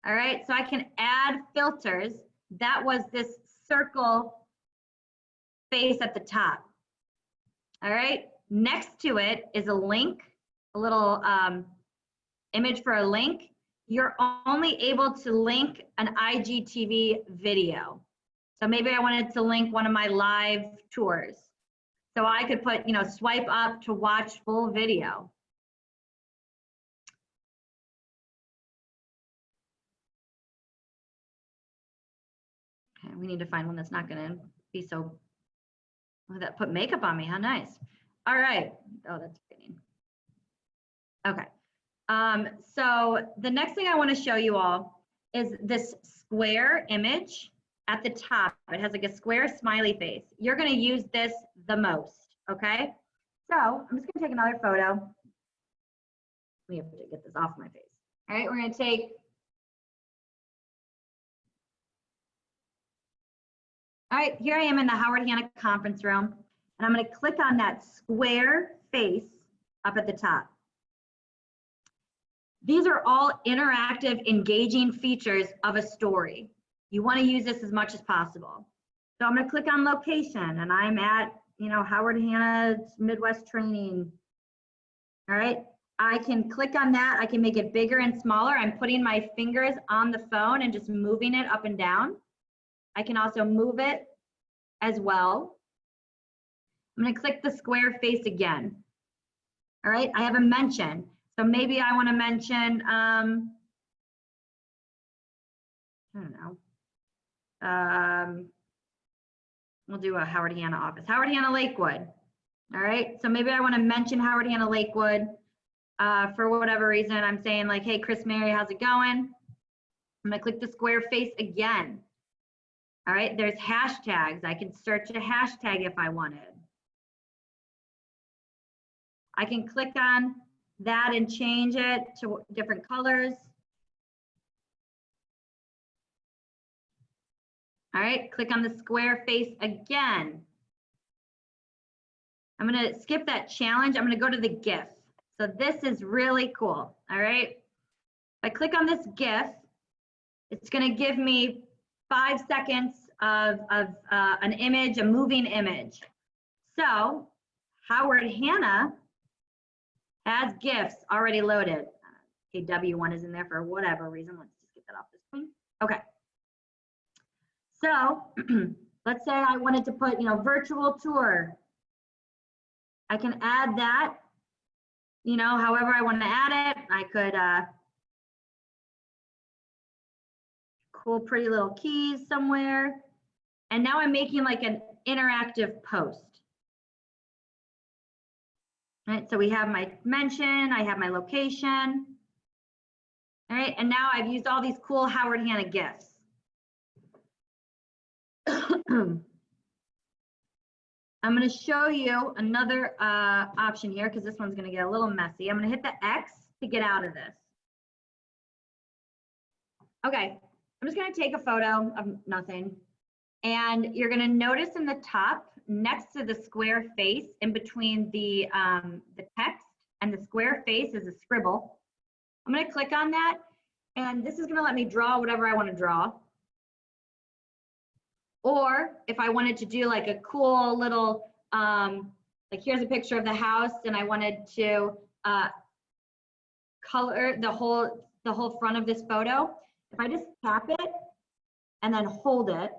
Speaker 1: All right, so I can add filters. That was this circle face at the top. All right, next to it is a link, a little image for a link. You're only able to link an IGTV video. So maybe I wanted to link one of my live tours. So I could put, you know, swipe up to watch full video. Okay, we need to find one that's not gonna be so, oh, that put makeup on me, how nice. All right, oh, that's fitting. Okay, so the next thing I wanna show you all is this square image at the top. It has like a square smiley face. You're gonna use this the most, okay? So I'm just gonna take another photo. We have to get this off my face. All right, we're gonna take, all right, here I am in the Howard Hanna conference room, and I'm gonna click on that square face up at the top. These are all interactive, engaging features of a story. You wanna use this as much as possible. So I'm gonna click on location, and I'm at, you know, Howard Hanna's Midwest training. All right, I can click on that. I can make it bigger and smaller. I'm putting my fingers on the phone and just moving it up and down. I can also move it as well. I'm gonna click the square face again. All right, I have a mention. So maybe I wanna mention, I don't know. We'll do a Howard Hanna office. Howard Hanna Lakewood. All right, so maybe I wanna mention Howard Hanna Lakewood for whatever reason. I'm saying like, hey, Chris Mary, how's it going? I'm gonna click the square face again. All right, there's hashtags. I can search a hashtag if I wanted. I can click on that and change it to different colors. All right, click on the square face again. I'm gonna skip that challenge. I'm gonna go to the GIF. So this is really cool, all right? If I click on this GIF, it's gonna give me 5 seconds of an image, a moving image. So Howard Hanna has GIFs already loaded. KW1 is in there for whatever reason. Let's just get that off the screen. Okay. So let's say I wanted to put, you know, virtual tour. I can add that, you know, however I want to add it. I could cool pretty little keys somewhere. And now I'm making like an interactive post. All right, so we have my mention, I have my location. All right, and now I've used all these cool Howard Hanna GIFs. I'm going to show you another option here because this one's going to get a little messy. I'm going to hit the X to get out of this. Okay, I'm just going to take a photo of nothing. And you're going to notice in the top, next to the square face, in between the text and the square face is a scribble. I'm going to click on that, and this is going to let me draw whatever I want to draw. Or if I wanted to do like a cool little, like here's a picture of the house, and I wanted to color the whole front of this photo. If I just tap it and then hold it,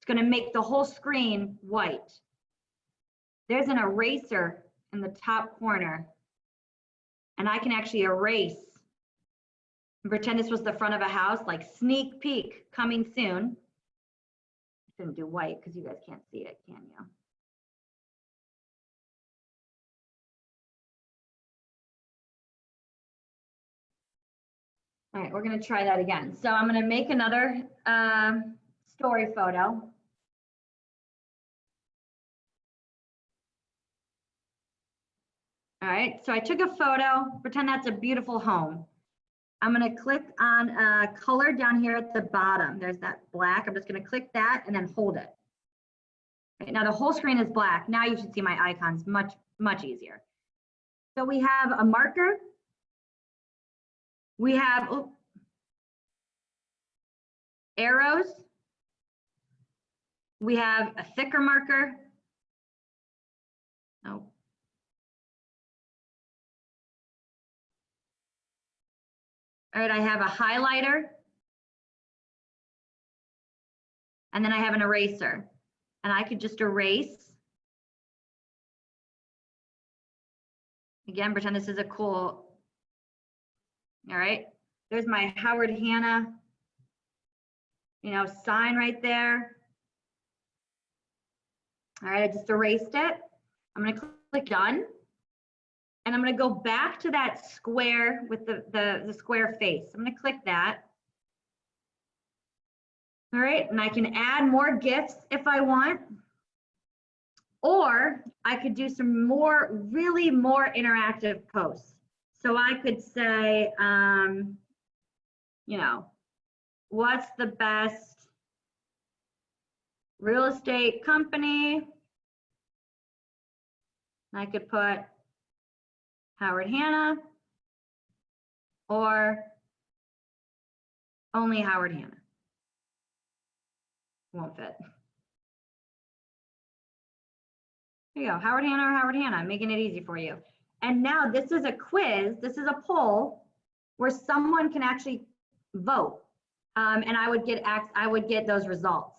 Speaker 1: It's going to make the whole screen white. There's an eraser in the top corner, and I can actually erase and pretend this was the front of a house, like sneak peek coming soon. I shouldn't do white because you guys can't see it, can you? All right, we're going to try that again. So I'm going to make another story photo. All right, so I took a photo, pretend that's a beautiful home. I'm going to click on color down here at the bottom. There's that black. I'm just going to click that and then hold it. Okay, now the whole screen is black. Now you should see my icons much, much easier. So we have a marker. We have arrows. We have a thicker marker. Oh. All right, I have a highlighter. And then I have an eraser. And I could just erase. Again, pretend this is a cool. All right, there's my Howard Hanna, sign right there. All right, I just erased it. I'm going to click done. And I'm going to go back to that square with the square face. I'm going to click that. All right, and I can add more GIFs if I want. Or I could do some really more interactive posts. So I could say, what's the best real estate company? I could put Howard Hanna or only Howard Hanna. Won't fit. There you go, Howard Hanna or Howard Hanna, making it easy for you. And now this is a quiz, this is a poll where someone can actually vote. And I would get those results.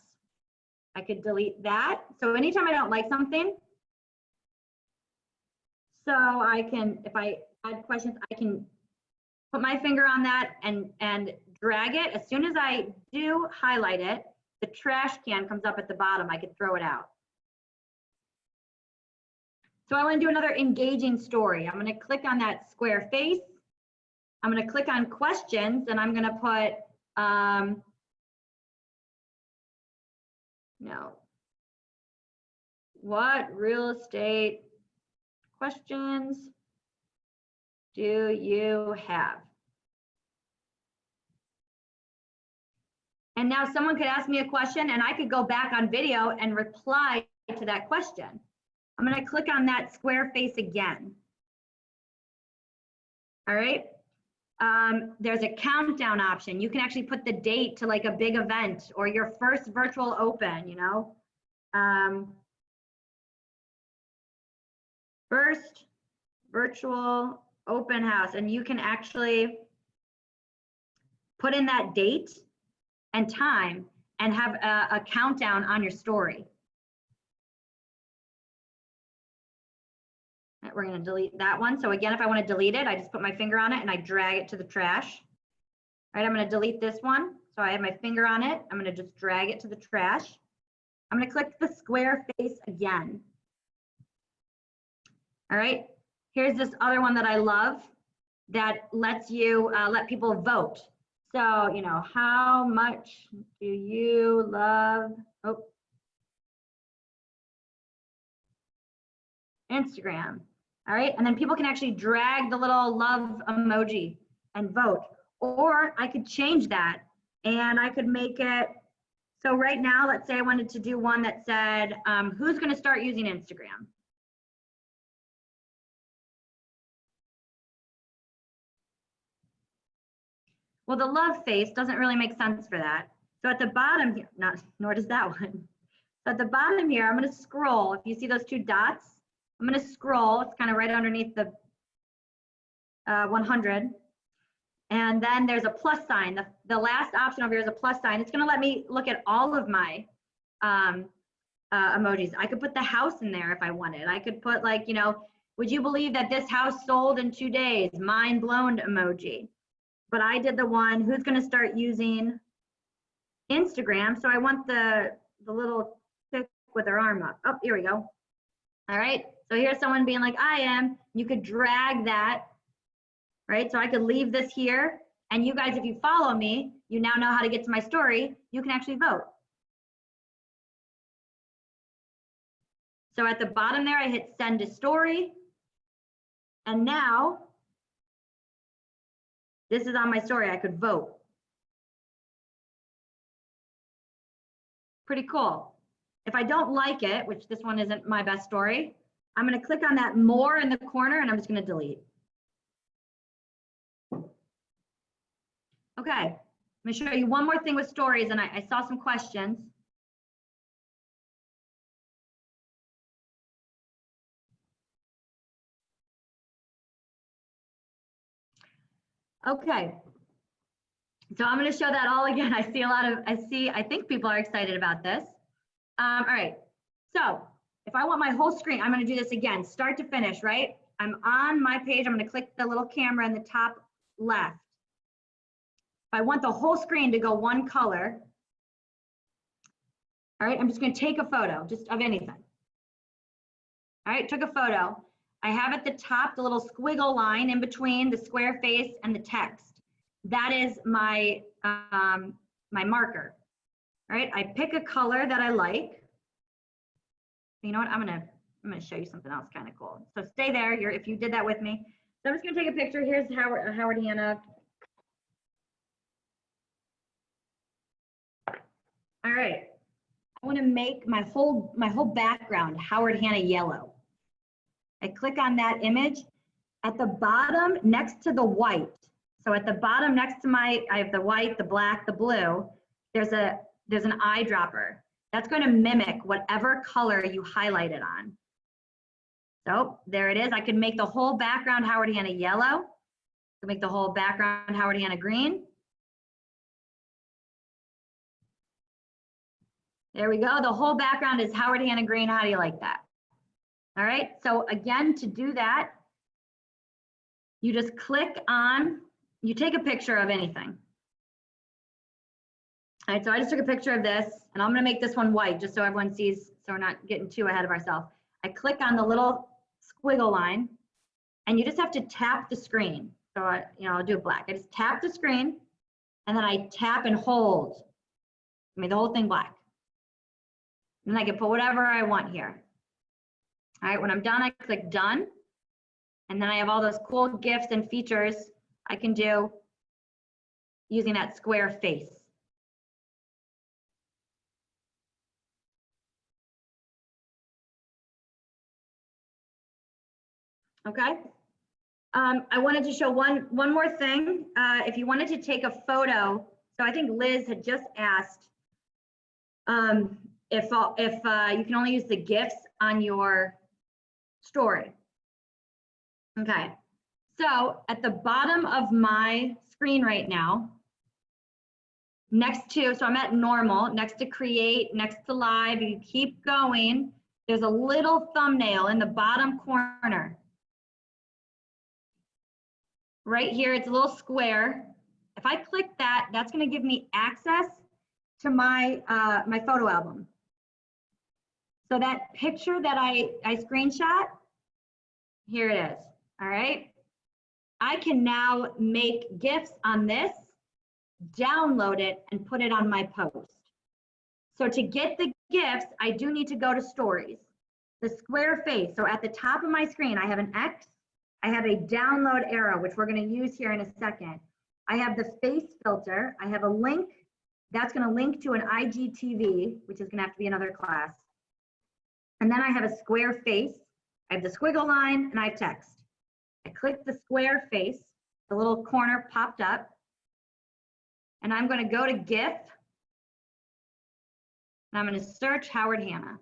Speaker 1: I could delete that. So anytime I don't like something, so I can, if I add questions, I can put my finger on that and drag it. As soon as I do highlight it, the trash can comes up at the bottom. I could throw it out. So I want to do another engaging story. I'm going to click on that square face. I'm going to click on questions, and I'm going to put, what real estate questions do you have? And now someone could ask me a question, and I could go back on video and reply to that question. I'm going to click on that square face again. All right. There's a countdown option. You can actually put the date to like a big event or your first virtual open, first virtual open house. And you can actually put in that date and time and have a countdown on your story. We're going to delete that one. So again, if I want to delete it, I just put my finger on it and I drag it to the trash. All right, I'm going to delete this one. So I have my finger on it. I'm going to just drag it to the trash. I'm going to click the square face again. All right, here's this other one that I love that lets you let people vote. So, how much do you love Instagram? All right, and then people can actually drag the little love emoji and vote. Or I could change that and I could make it, so right now, let's say I wanted to do one that said, who's gonna start using Instagram? Well, the love face doesn't really make sense for that. So at the bottom here, nor does that one. So at the bottom here, I'm gonna scroll. If you see those two dots, I'm going to scroll. It's kind of right underneath the 100. And then there's a plus sign. The last option over here is a plus sign. It's going to let me look at all of my emojis. I could put the house in there if I wanted. I could put like, you know, would you believe that this house sold in 2 days? Mind blown emoji. But I did the one who's going to start using Instagram. So I want the little chick with her arm up. Oh, here we go. All right. So here's someone being like, I am. You could drag that, right? So I could leave this here. And you guys, if you follow me, you now know how to get to my story. You can actually vote. So at the bottom there, I hit send to story. And now this is on my story. I could vote. Pretty cool. If I don't like it, which this one isn't my best story, I'm going to click on that more in the corner and I'm just going to delete. Okay, I'm going to show you one more thing with stories, and I saw some questions. Okay, so I'm going to show that all again. I think people are excited about this. All right, so if I want my whole screen, I'm going to do this again, start to finish, right? I'm on my page. I'm going to click the little camera in the top left. If I want the whole screen to go one color, all right, I'm just going to take a photo just of anything. All right, took a photo. I have at the top the little squiggle line in between the square face and the text. That is my my marker. All right, I pick a color that I like. You know what? I'm gonna show you something else kind of cool. So stay there. If you did that with me. So I'm just gonna take a picture. Here's Howard Hanna. All right. I want to make my whole background Howard Hanna yellow. I click on that image. At the bottom next to the white. So at the bottom next to I have the white, the black, the blue. There's an eyedropper. That's going to mimic whatever color you highlighted on. So there it is. I could make the whole background Howard Hanna yellow. I could make the whole background Howard Hanna green. There we go. The whole background is Howard Hanna green. How do you like that? All right. So again, to do that, you just click on, you take a picture of anything. All right, so I just took a picture of this, and I'm going to make this one white just so everyone sees, so we're not getting too ahead of ourselves. I click on the little squiggle line, and you just have to tap the screen. So I'll do it black. I just tap the screen, and then I tap and hold. I mean, the whole thing black. And I can put whatever I want here. All right, when I'm done, I click done. And then I have all those cool GIFs and features I can do using that square face. Okay. I wanted to show one more thing. If you wanted to take a photo, so I think Liz had just asked if you can only use the GIFs on your story. Okay. So at the bottom of my screen right now, so I'm at normal, next to create, next to live, you keep going, there's a little thumbnail in the bottom corner. Right here, it's a little square. If I click that, that's going to give me access to my my photo album. So that picture that I screenshot, here it is. All right. I can now make GIFs on this, download it, and put it on my post. So to get the GIFs, I do need to go to stories. The square face. So at the top of my screen, I have an X. I have a download arrow, which we're going to use here in a second. I have the face filter. I have a link that's going to link to an IGTV, which is going to have to be another class. And then I have a square face. I have the squiggle line, and I have text. I click the square face. The little corner popped up. And I'm going to go to GIF. And I'm going to search Howard Hanna.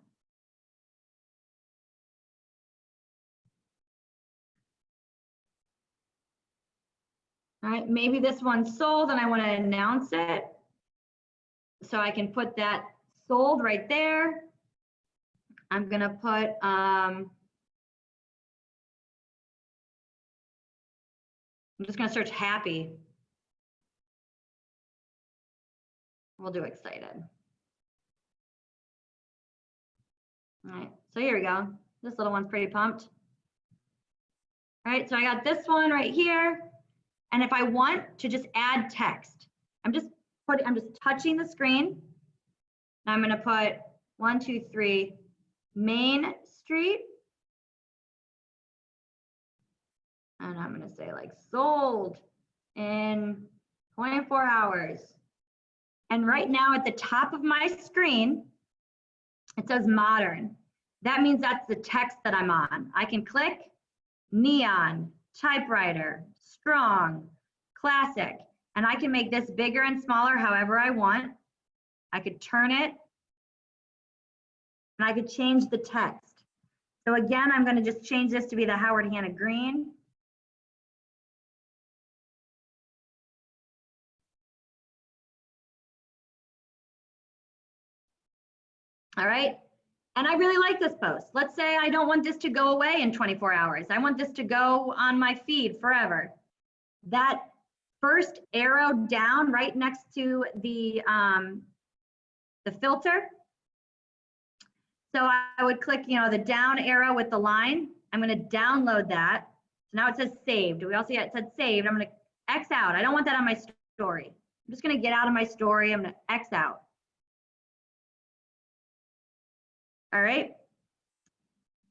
Speaker 1: All right, maybe this one's sold and I want to announce it. So I can put that sold right there. I'm gonna put, I'm just gonna search happy. We'll do excited. All right, so here we go. This little one's pretty pumped. All right, so I got this one right here. And if I want to just add text, I'm just touching the screen. And I'm gonna put 1, 2, 3, Main Street. And I'm gonna say like sold in 24 hours. And right now at the top of my screen, it says modern. That means that's the text that I'm on. I can click neon, typewriter, strong, classic, and I can make this bigger and smaller however I want. I could turn it, and I could change the text. So again, I'm gonna just change this to be the Howard Hanna Green. All right, and I really like this post. Let's say I don't want this to go away in 24 hours. I want this to go on my feed forever. That first arrow down right next to the filter. So I would click, you know, the down arrow with the line. I'm gonna download that. So now it says saved. We all see it said saved. I'm gonna X out. I don't want that on my story. I'm just gonna get out of my story. I'm gonna X out. All right.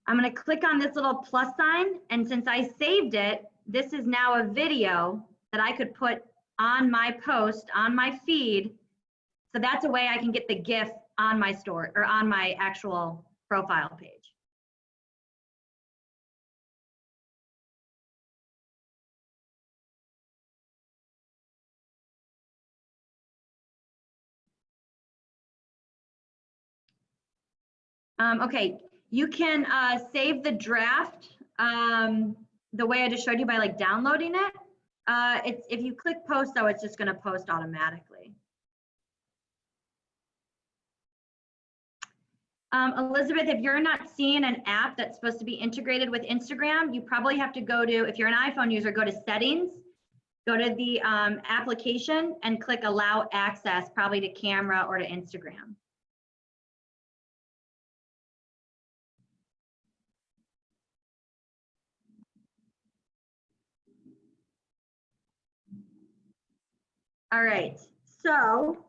Speaker 1: I'm gonna click on this little plus sign, and since I saved it, this is now a video that I could put on my post, on my feed. So that's a way I can get the GIF on my story or on my actual profile page. Okay, you can save the draft the way I just showed you by like downloading it. If you click post though, it's just gonna post automatically. Elizabeth, if you're not seeing an app that's supposed to be integrated with Instagram, you probably have to go to, if you're an iPhone user, go to settings, go to the application and click allow access, probably to camera or to Instagram. All right, so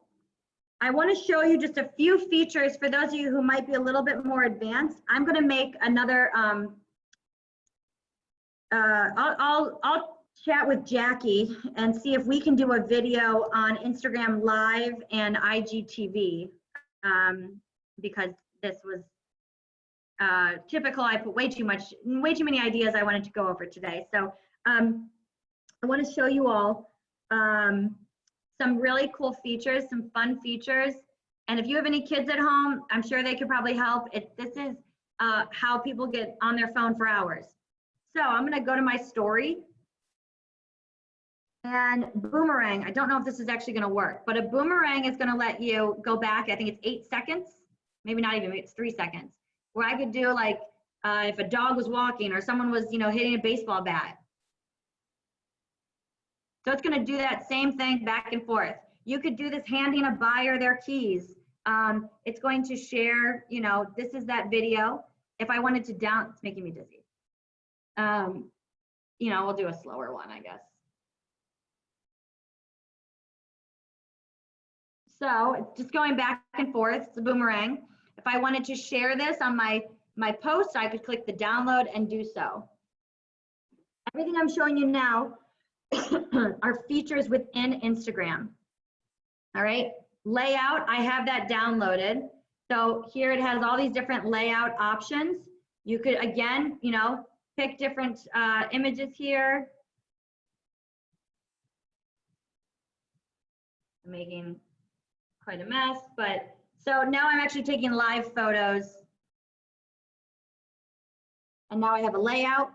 Speaker 1: I want to show you just a few features for those of you who might be a little bit more advanced. I'm going to make another, I'll chat with Jackie and see if we can do a video on Instagram Live and IGTV, because this was typical. I put way too many ideas I wanted to go over today. So I want to show you all some really cool features, some fun features. And if you have any kids at home, I'm sure they could probably help. This is how people get on their phone for hours. So I'm gonna go to my story and boomerang. I don't know if this is actually gonna work, but a boomerang is gonna let you go back. I think it's 8 seconds, maybe not even, maybe it's 3 seconds, where I could do like, if a dog was walking or someone was, you know, hitting a baseball bat. So it's gonna do that same thing back and forth. You could do this handing a buyer their keys. It's going to share, you know, this is that video. If I wanted to it's making me dizzy. You know, we'll do a slower one, I guess. So just going back and forth, it's a boomerang. If I wanted to share this on my post, I could click the download and do so. Everything I'm showing you now are features within Instagram. All right, layout, I have that downloaded. So here it has all these different layout options. You could, again, you know, pick different images here. I'm making quite a mess, but so now I'm actually taking live photos. And now I have a layout.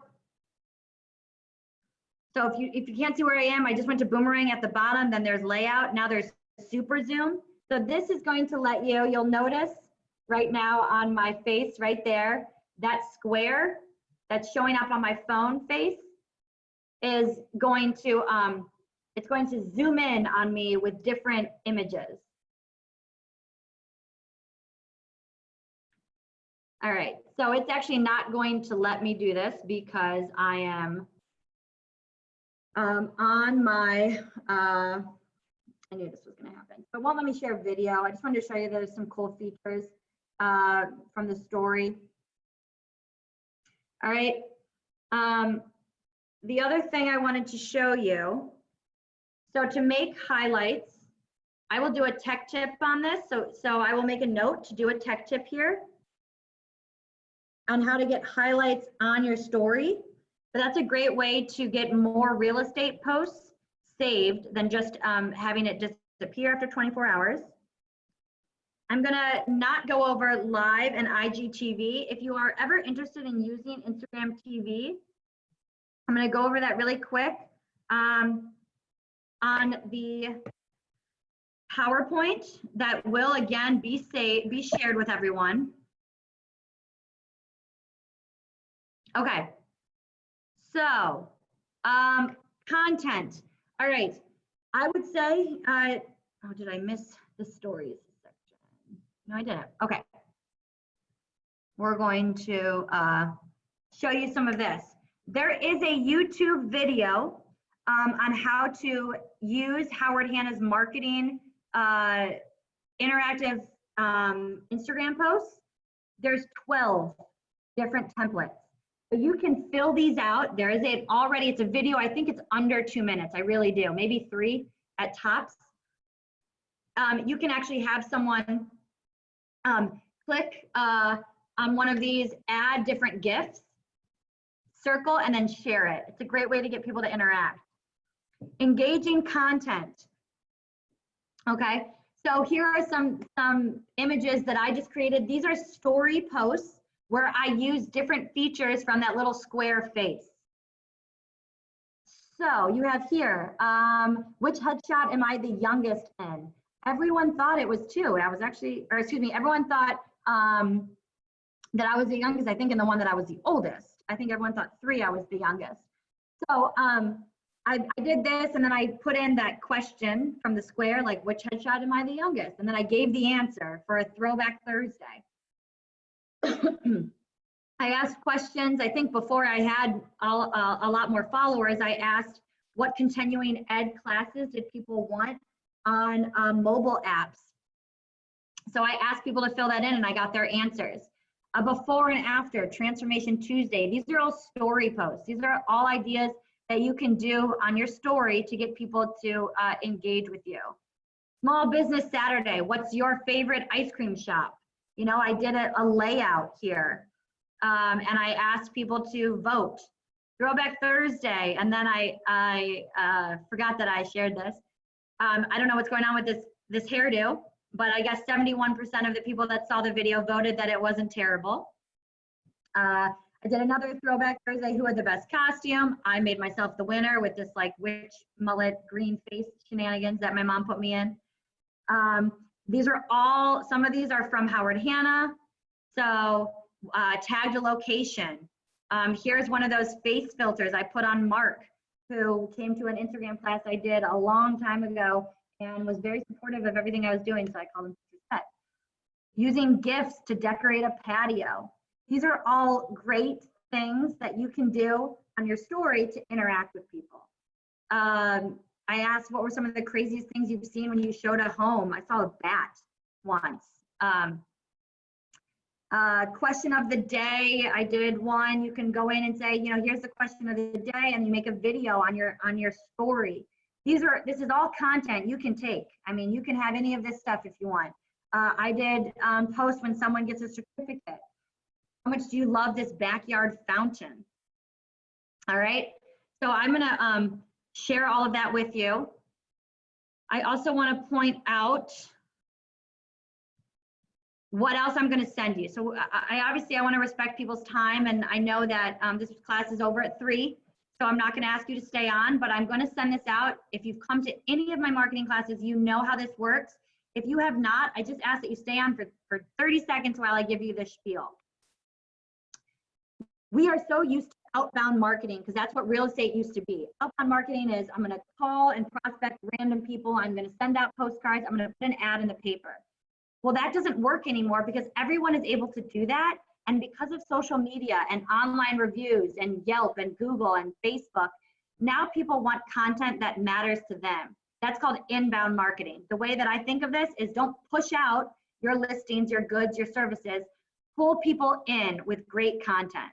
Speaker 1: So if you can't see where I am, I just went to boomerang at the bottom, then there's layout, now there's super zoom. So this is going to let you, you'll notice right now on my face right there, that square that's showing up on my phone face is going to, it's going to zoom in on me with different images. All right, so it's actually not going to let me do this because I am on my, I knew this was going to happen. But it won't let me share video. I just wanted to show you there's some cool features from the story. All right. The other thing I wanted to show you, so to make highlights, I will do a tech tip on this. So I will make a note to do a tech tip here on how to get highlights on your story. But that's a great way to get more real estate posts saved than just having it disappear after 24 hours. I'm gonna not go over live and IGTV. If you are ever interested in using Instagram TV, I'm gonna go over that really quick on the PowerPoint that will again be shared with everyone. Okay, so content. All right, I would say, oh, did I miss the stories section? No, I didn't. Okay. We're going to show you some of this. There is a YouTube video on how to use Howard Hanna's marketing interactive Instagram posts. There's 12 different templates. So you can fill these out. There is already, it's a video, I think it's under 2 minutes, I really do, maybe 3 at tops. You can actually have someone click on one of these, add different GIFs, circle, and then share it. It's a great way to get people to interact. Engaging content. Okay, so here are some images that I just created. These are story posts where I use different features from that little square face. So you have here, which headshot am I the youngest in? Everyone thought it was 2. I was actually, or excuse me, everyone thought that I was the youngest, I think, in the one that I was the oldest. I think everyone thought 3, I was the youngest. So I did this, and then I put in that question from the square, like, which headshot am I the youngest? And then I gave the answer for a Throwback Thursday. I asked questions. I think before I had a lot more followers, I asked what continuing ed classes did people want on mobile apps. So I asked people to fill that in, and I got their answers. Before and after, Transformation Tuesday. These are all story posts. These are all ideas that you can do on your story to get people to engage with you. Small Business Saturday. What's your favorite ice cream shop? You know, I did a layout here, and I asked people to vote. Throwback Thursday, and then I forgot that I shared this. I don't know what's going on with this hairdo, but I guess 71% of the people that saw the video voted that it wasn't terrible. I did another Throwback Thursday, who had the best costume. I made myself the winner with this like witch mullet green face shenanigans that my mom put me in. These are all, some of these are from Howard Hanna. So tagged a location. Here's one of those face filters I put on Mark, who came to an Instagram class I did a long time ago and was very supportive of everything I was doing, so I called him Pet. Using GIFs to decorate a patio. These are all great things that you can do on your story to interact with people. I asked what were some of the craziest things you've seen when you showed a home. I saw a bat once. Question of the day, I did one. You can go in and say, you know, here's the question of the day, and you make a video on your story. This is all content you can take. I mean, you can have any of this stuff if you want. I did post when someone gets a certificate. How much do you love this backyard fountain? All right, so I'm gonna share all of that with you. I also want to point out what else I'm going to send you. So I want to respect people's time, and I know that this class is over at 3, so I'm not going to ask you to stay on, but I'm going to send this out. If you've come to any of my marketing classes, you know how this works. If you have not, I just ask that you stay on for 30 seconds while I give you the spiel. We are so used to outbound marketing because that's what real estate used to be. Outbound marketing is I'm going to call and prospect random people. I'm going to send out postcards. I'm going to put an ad in the paper. Well, that doesn't work anymore because everyone is able to do that. And because of social media and online reviews and Yelp and Google and Facebook, now people want content that matters to them. That's called inbound marketing. The way that I think of this is don't push out your listings, your goods, your services. Pull people in with great content.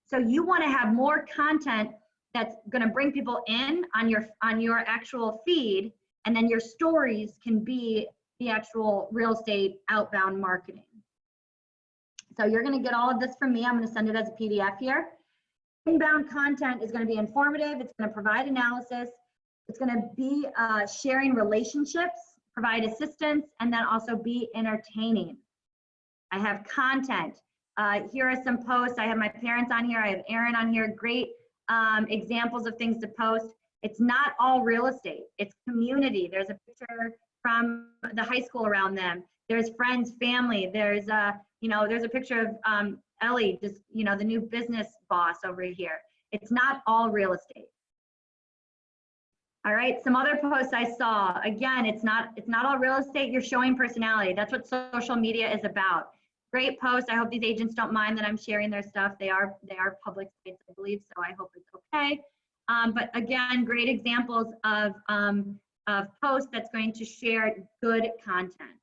Speaker 1: So you want to have more content that's going to bring people in on your actual feed, and then your stories can be the actual real estate outbound marketing. So you're going to get all of this from me. I'm going to send it as a PDF here. Inbound content is going to be informative. It's going to provide analysis. It's going to be sharing relationships, provide assistance, and then also be entertaining. I have content. Here are some posts. I have my parents on here. I have Aaron on here. Great examples of things to post. It's not all real estate. It's community. There's a picture from the high school around them. There's friends, family. There's there's a picture of Ellie, just the new business boss over here. It's not all real estate. All right, some other posts I saw. Again, it's not all real estate. You're showing personality. That's what social media is about. Great post. I hope these agents don't mind that I'm sharing their stuff. They are public sites, I believe, so I hope it's okay. But again, great examples of posts that's going to share good content.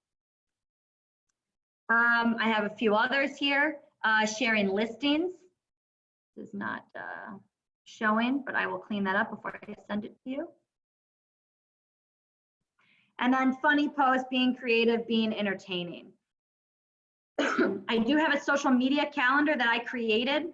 Speaker 1: I have a few others here. Sharing listings. This is not showing, but I will clean that up before I send it to you. And then funny posts, being creative, being entertaining. I do have a social media calendar that I created.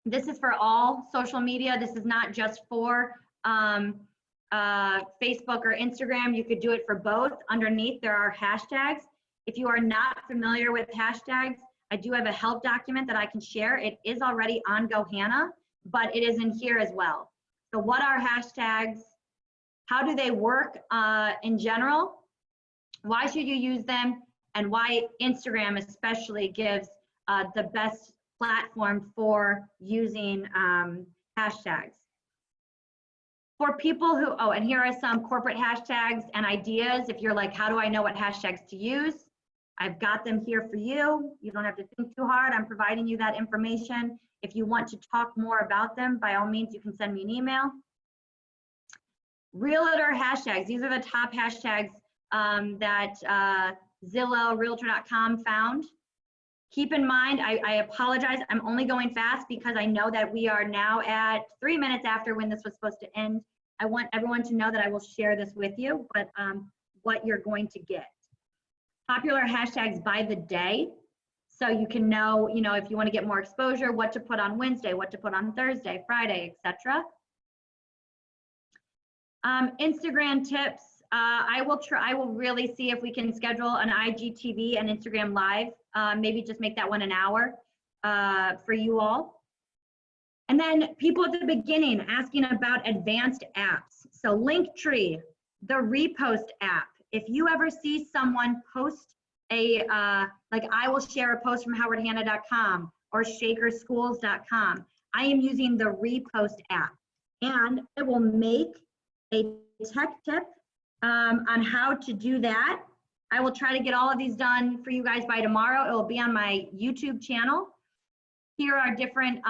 Speaker 1: This is for all social media. This is not just for Facebook or Instagram. You could do it for both. Underneath there are hashtags. If you are not familiar with hashtags, I do have a help document that I can share. It is already on Go Hanna, but it is in here as well. So what are hashtags? How do they work in general? Why should you use them? And why Instagram especially gives the best platform for using hashtags. For people who, and here are some corporate hashtags and ideas. If you're like, how do I know what hashtags to use? I've got them here for you. You don't have to think too hard. I'm providing you that information. If you want to talk more about them, by all means, you can send me an email. Realtor hashtags. These are the top hashtags that Zillow, Realtor.com found. Keep in mind, I apologize. I'm only going fast because I know that we are now at 3 minutes after when this was supposed to end. I want everyone to know that I will share this with you, but what you're going to get. Popular hashtags by the day. So you can know, if you want to get more exposure, what to put on Wednesday, what to put on Thursday, Friday, etc. Instagram tips. I will really see if we can schedule an IGTV and Instagram live. Maybe just make that one an hour for you all. And then people at the beginning asking about advanced apps. So Linktree, the repost app. If you ever see someone post like I will share a post from howardhanna.com or shakerschools.com, I am using the repost app, and it will make a tech tip on how to do that. I will try to get all of these done for you guys by tomorrow. It will be on my YouTube channel. Here are different,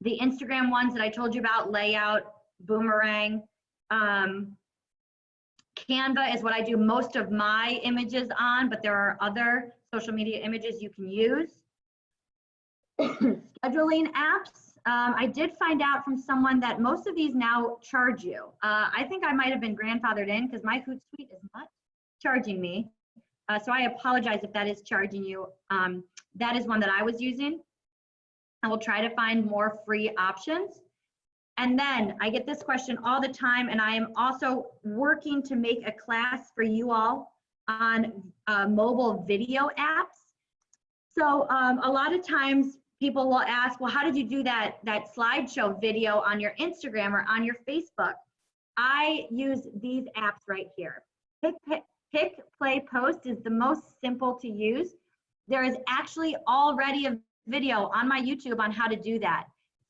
Speaker 1: the Instagram ones that I told you about, layout, boomerang. Canva is what I do most of my images on, but there are other social media images you can use. Scheduling apps. I did find out from someone that most of these now charge you. I think I might have been grandfathered in because my Hootsuite is not charging me. So I apologize if that is charging you. That is one that I was using. I will try to find more free options. And then I get this question all the time, and I am also working to make a class for you all on mobile video apps. So a lot of times people will ask, well, how did you do that slideshow video on your Instagram or on your Facebook? I use these apps right here. Pick, play, post is the most simple to use. There is actually already a video on my YouTube on how to do that.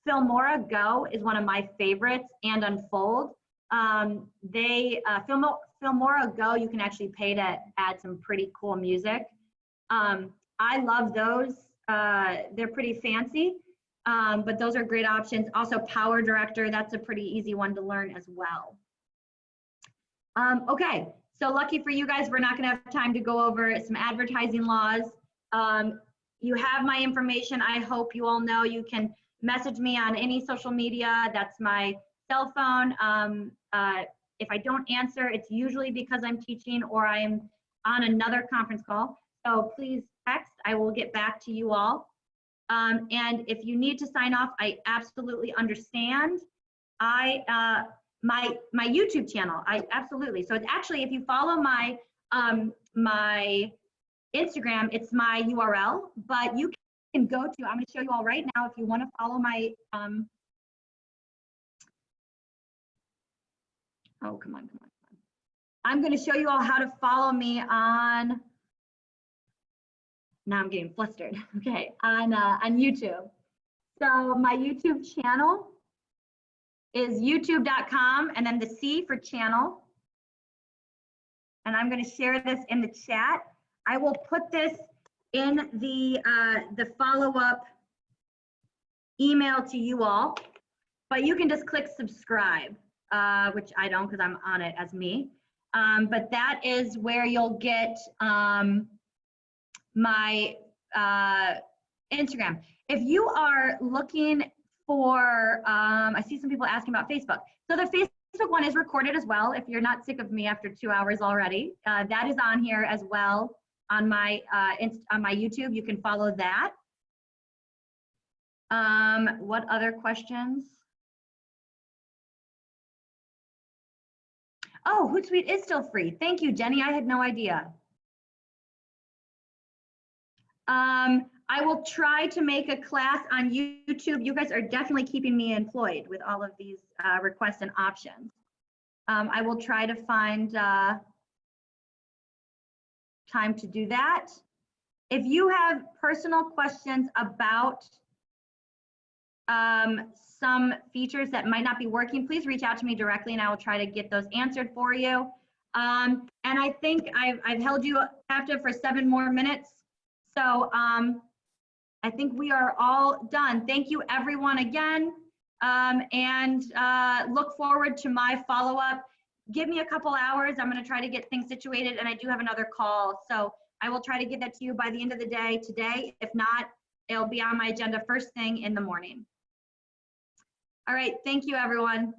Speaker 1: Filmora Go is one of my favorites, and Unfold. Filmora Go, you can actually pay to add some pretty cool music. I love those. They're pretty fancy, but those are great options. Also, Power Director, that's a pretty easy one to learn as well. Okay, so lucky for you guys, we're not gonna have time to go over some advertising laws. You have my information. I hope you all know you can message me on any social media. That's my cell phone. If I don't answer, it's usually because I'm teaching or I'm on another conference call. So please text, I will get back to you all. And if you need to sign off, I absolutely understand. My YouTube channel, absolutely. So it's actually, if you follow my my Instagram, it's my URL, but you can go to, I'm gonna show you all right now, if you wanna follow my, oh, come on. I'm gonna show you all how to follow me on, now I'm getting flustered, okay, on YouTube. So my YouTube channel is youtube.com and then the C for channel. And I'm gonna share this in the chat. I will put this in the follow-up email to you all, but you can just click subscribe, which I don't because I'm on it as me. But that is where you'll get my Instagram. If you are looking for, I see some people asking about Facebook. So the Facebook one is recorded as well. If you're not sick of me after 2 hours already, that is on here as well on my YouTube. You can follow that. What other questions? Oh, Hootsuite is still free. Thank you, Jenny. I had no idea. I will try to make a class on YouTube. You guys are definitely keeping me employed with all of these requests and options. I will try to find time to do that. If you have personal questions about some features that might not be working, please reach out to me directly and I will try to get those answered for you. And I think I've held you captive for 7 more minutes. So I think we are all done. Thank you everyone again. And look forward to my follow-up. Give me a couple hours. I'm gonna try to get things situated and I do have another call. So I will try to get that to you by the end of the day today. If not, it'll be on my agenda first thing in the morning. All right, thank you everyone.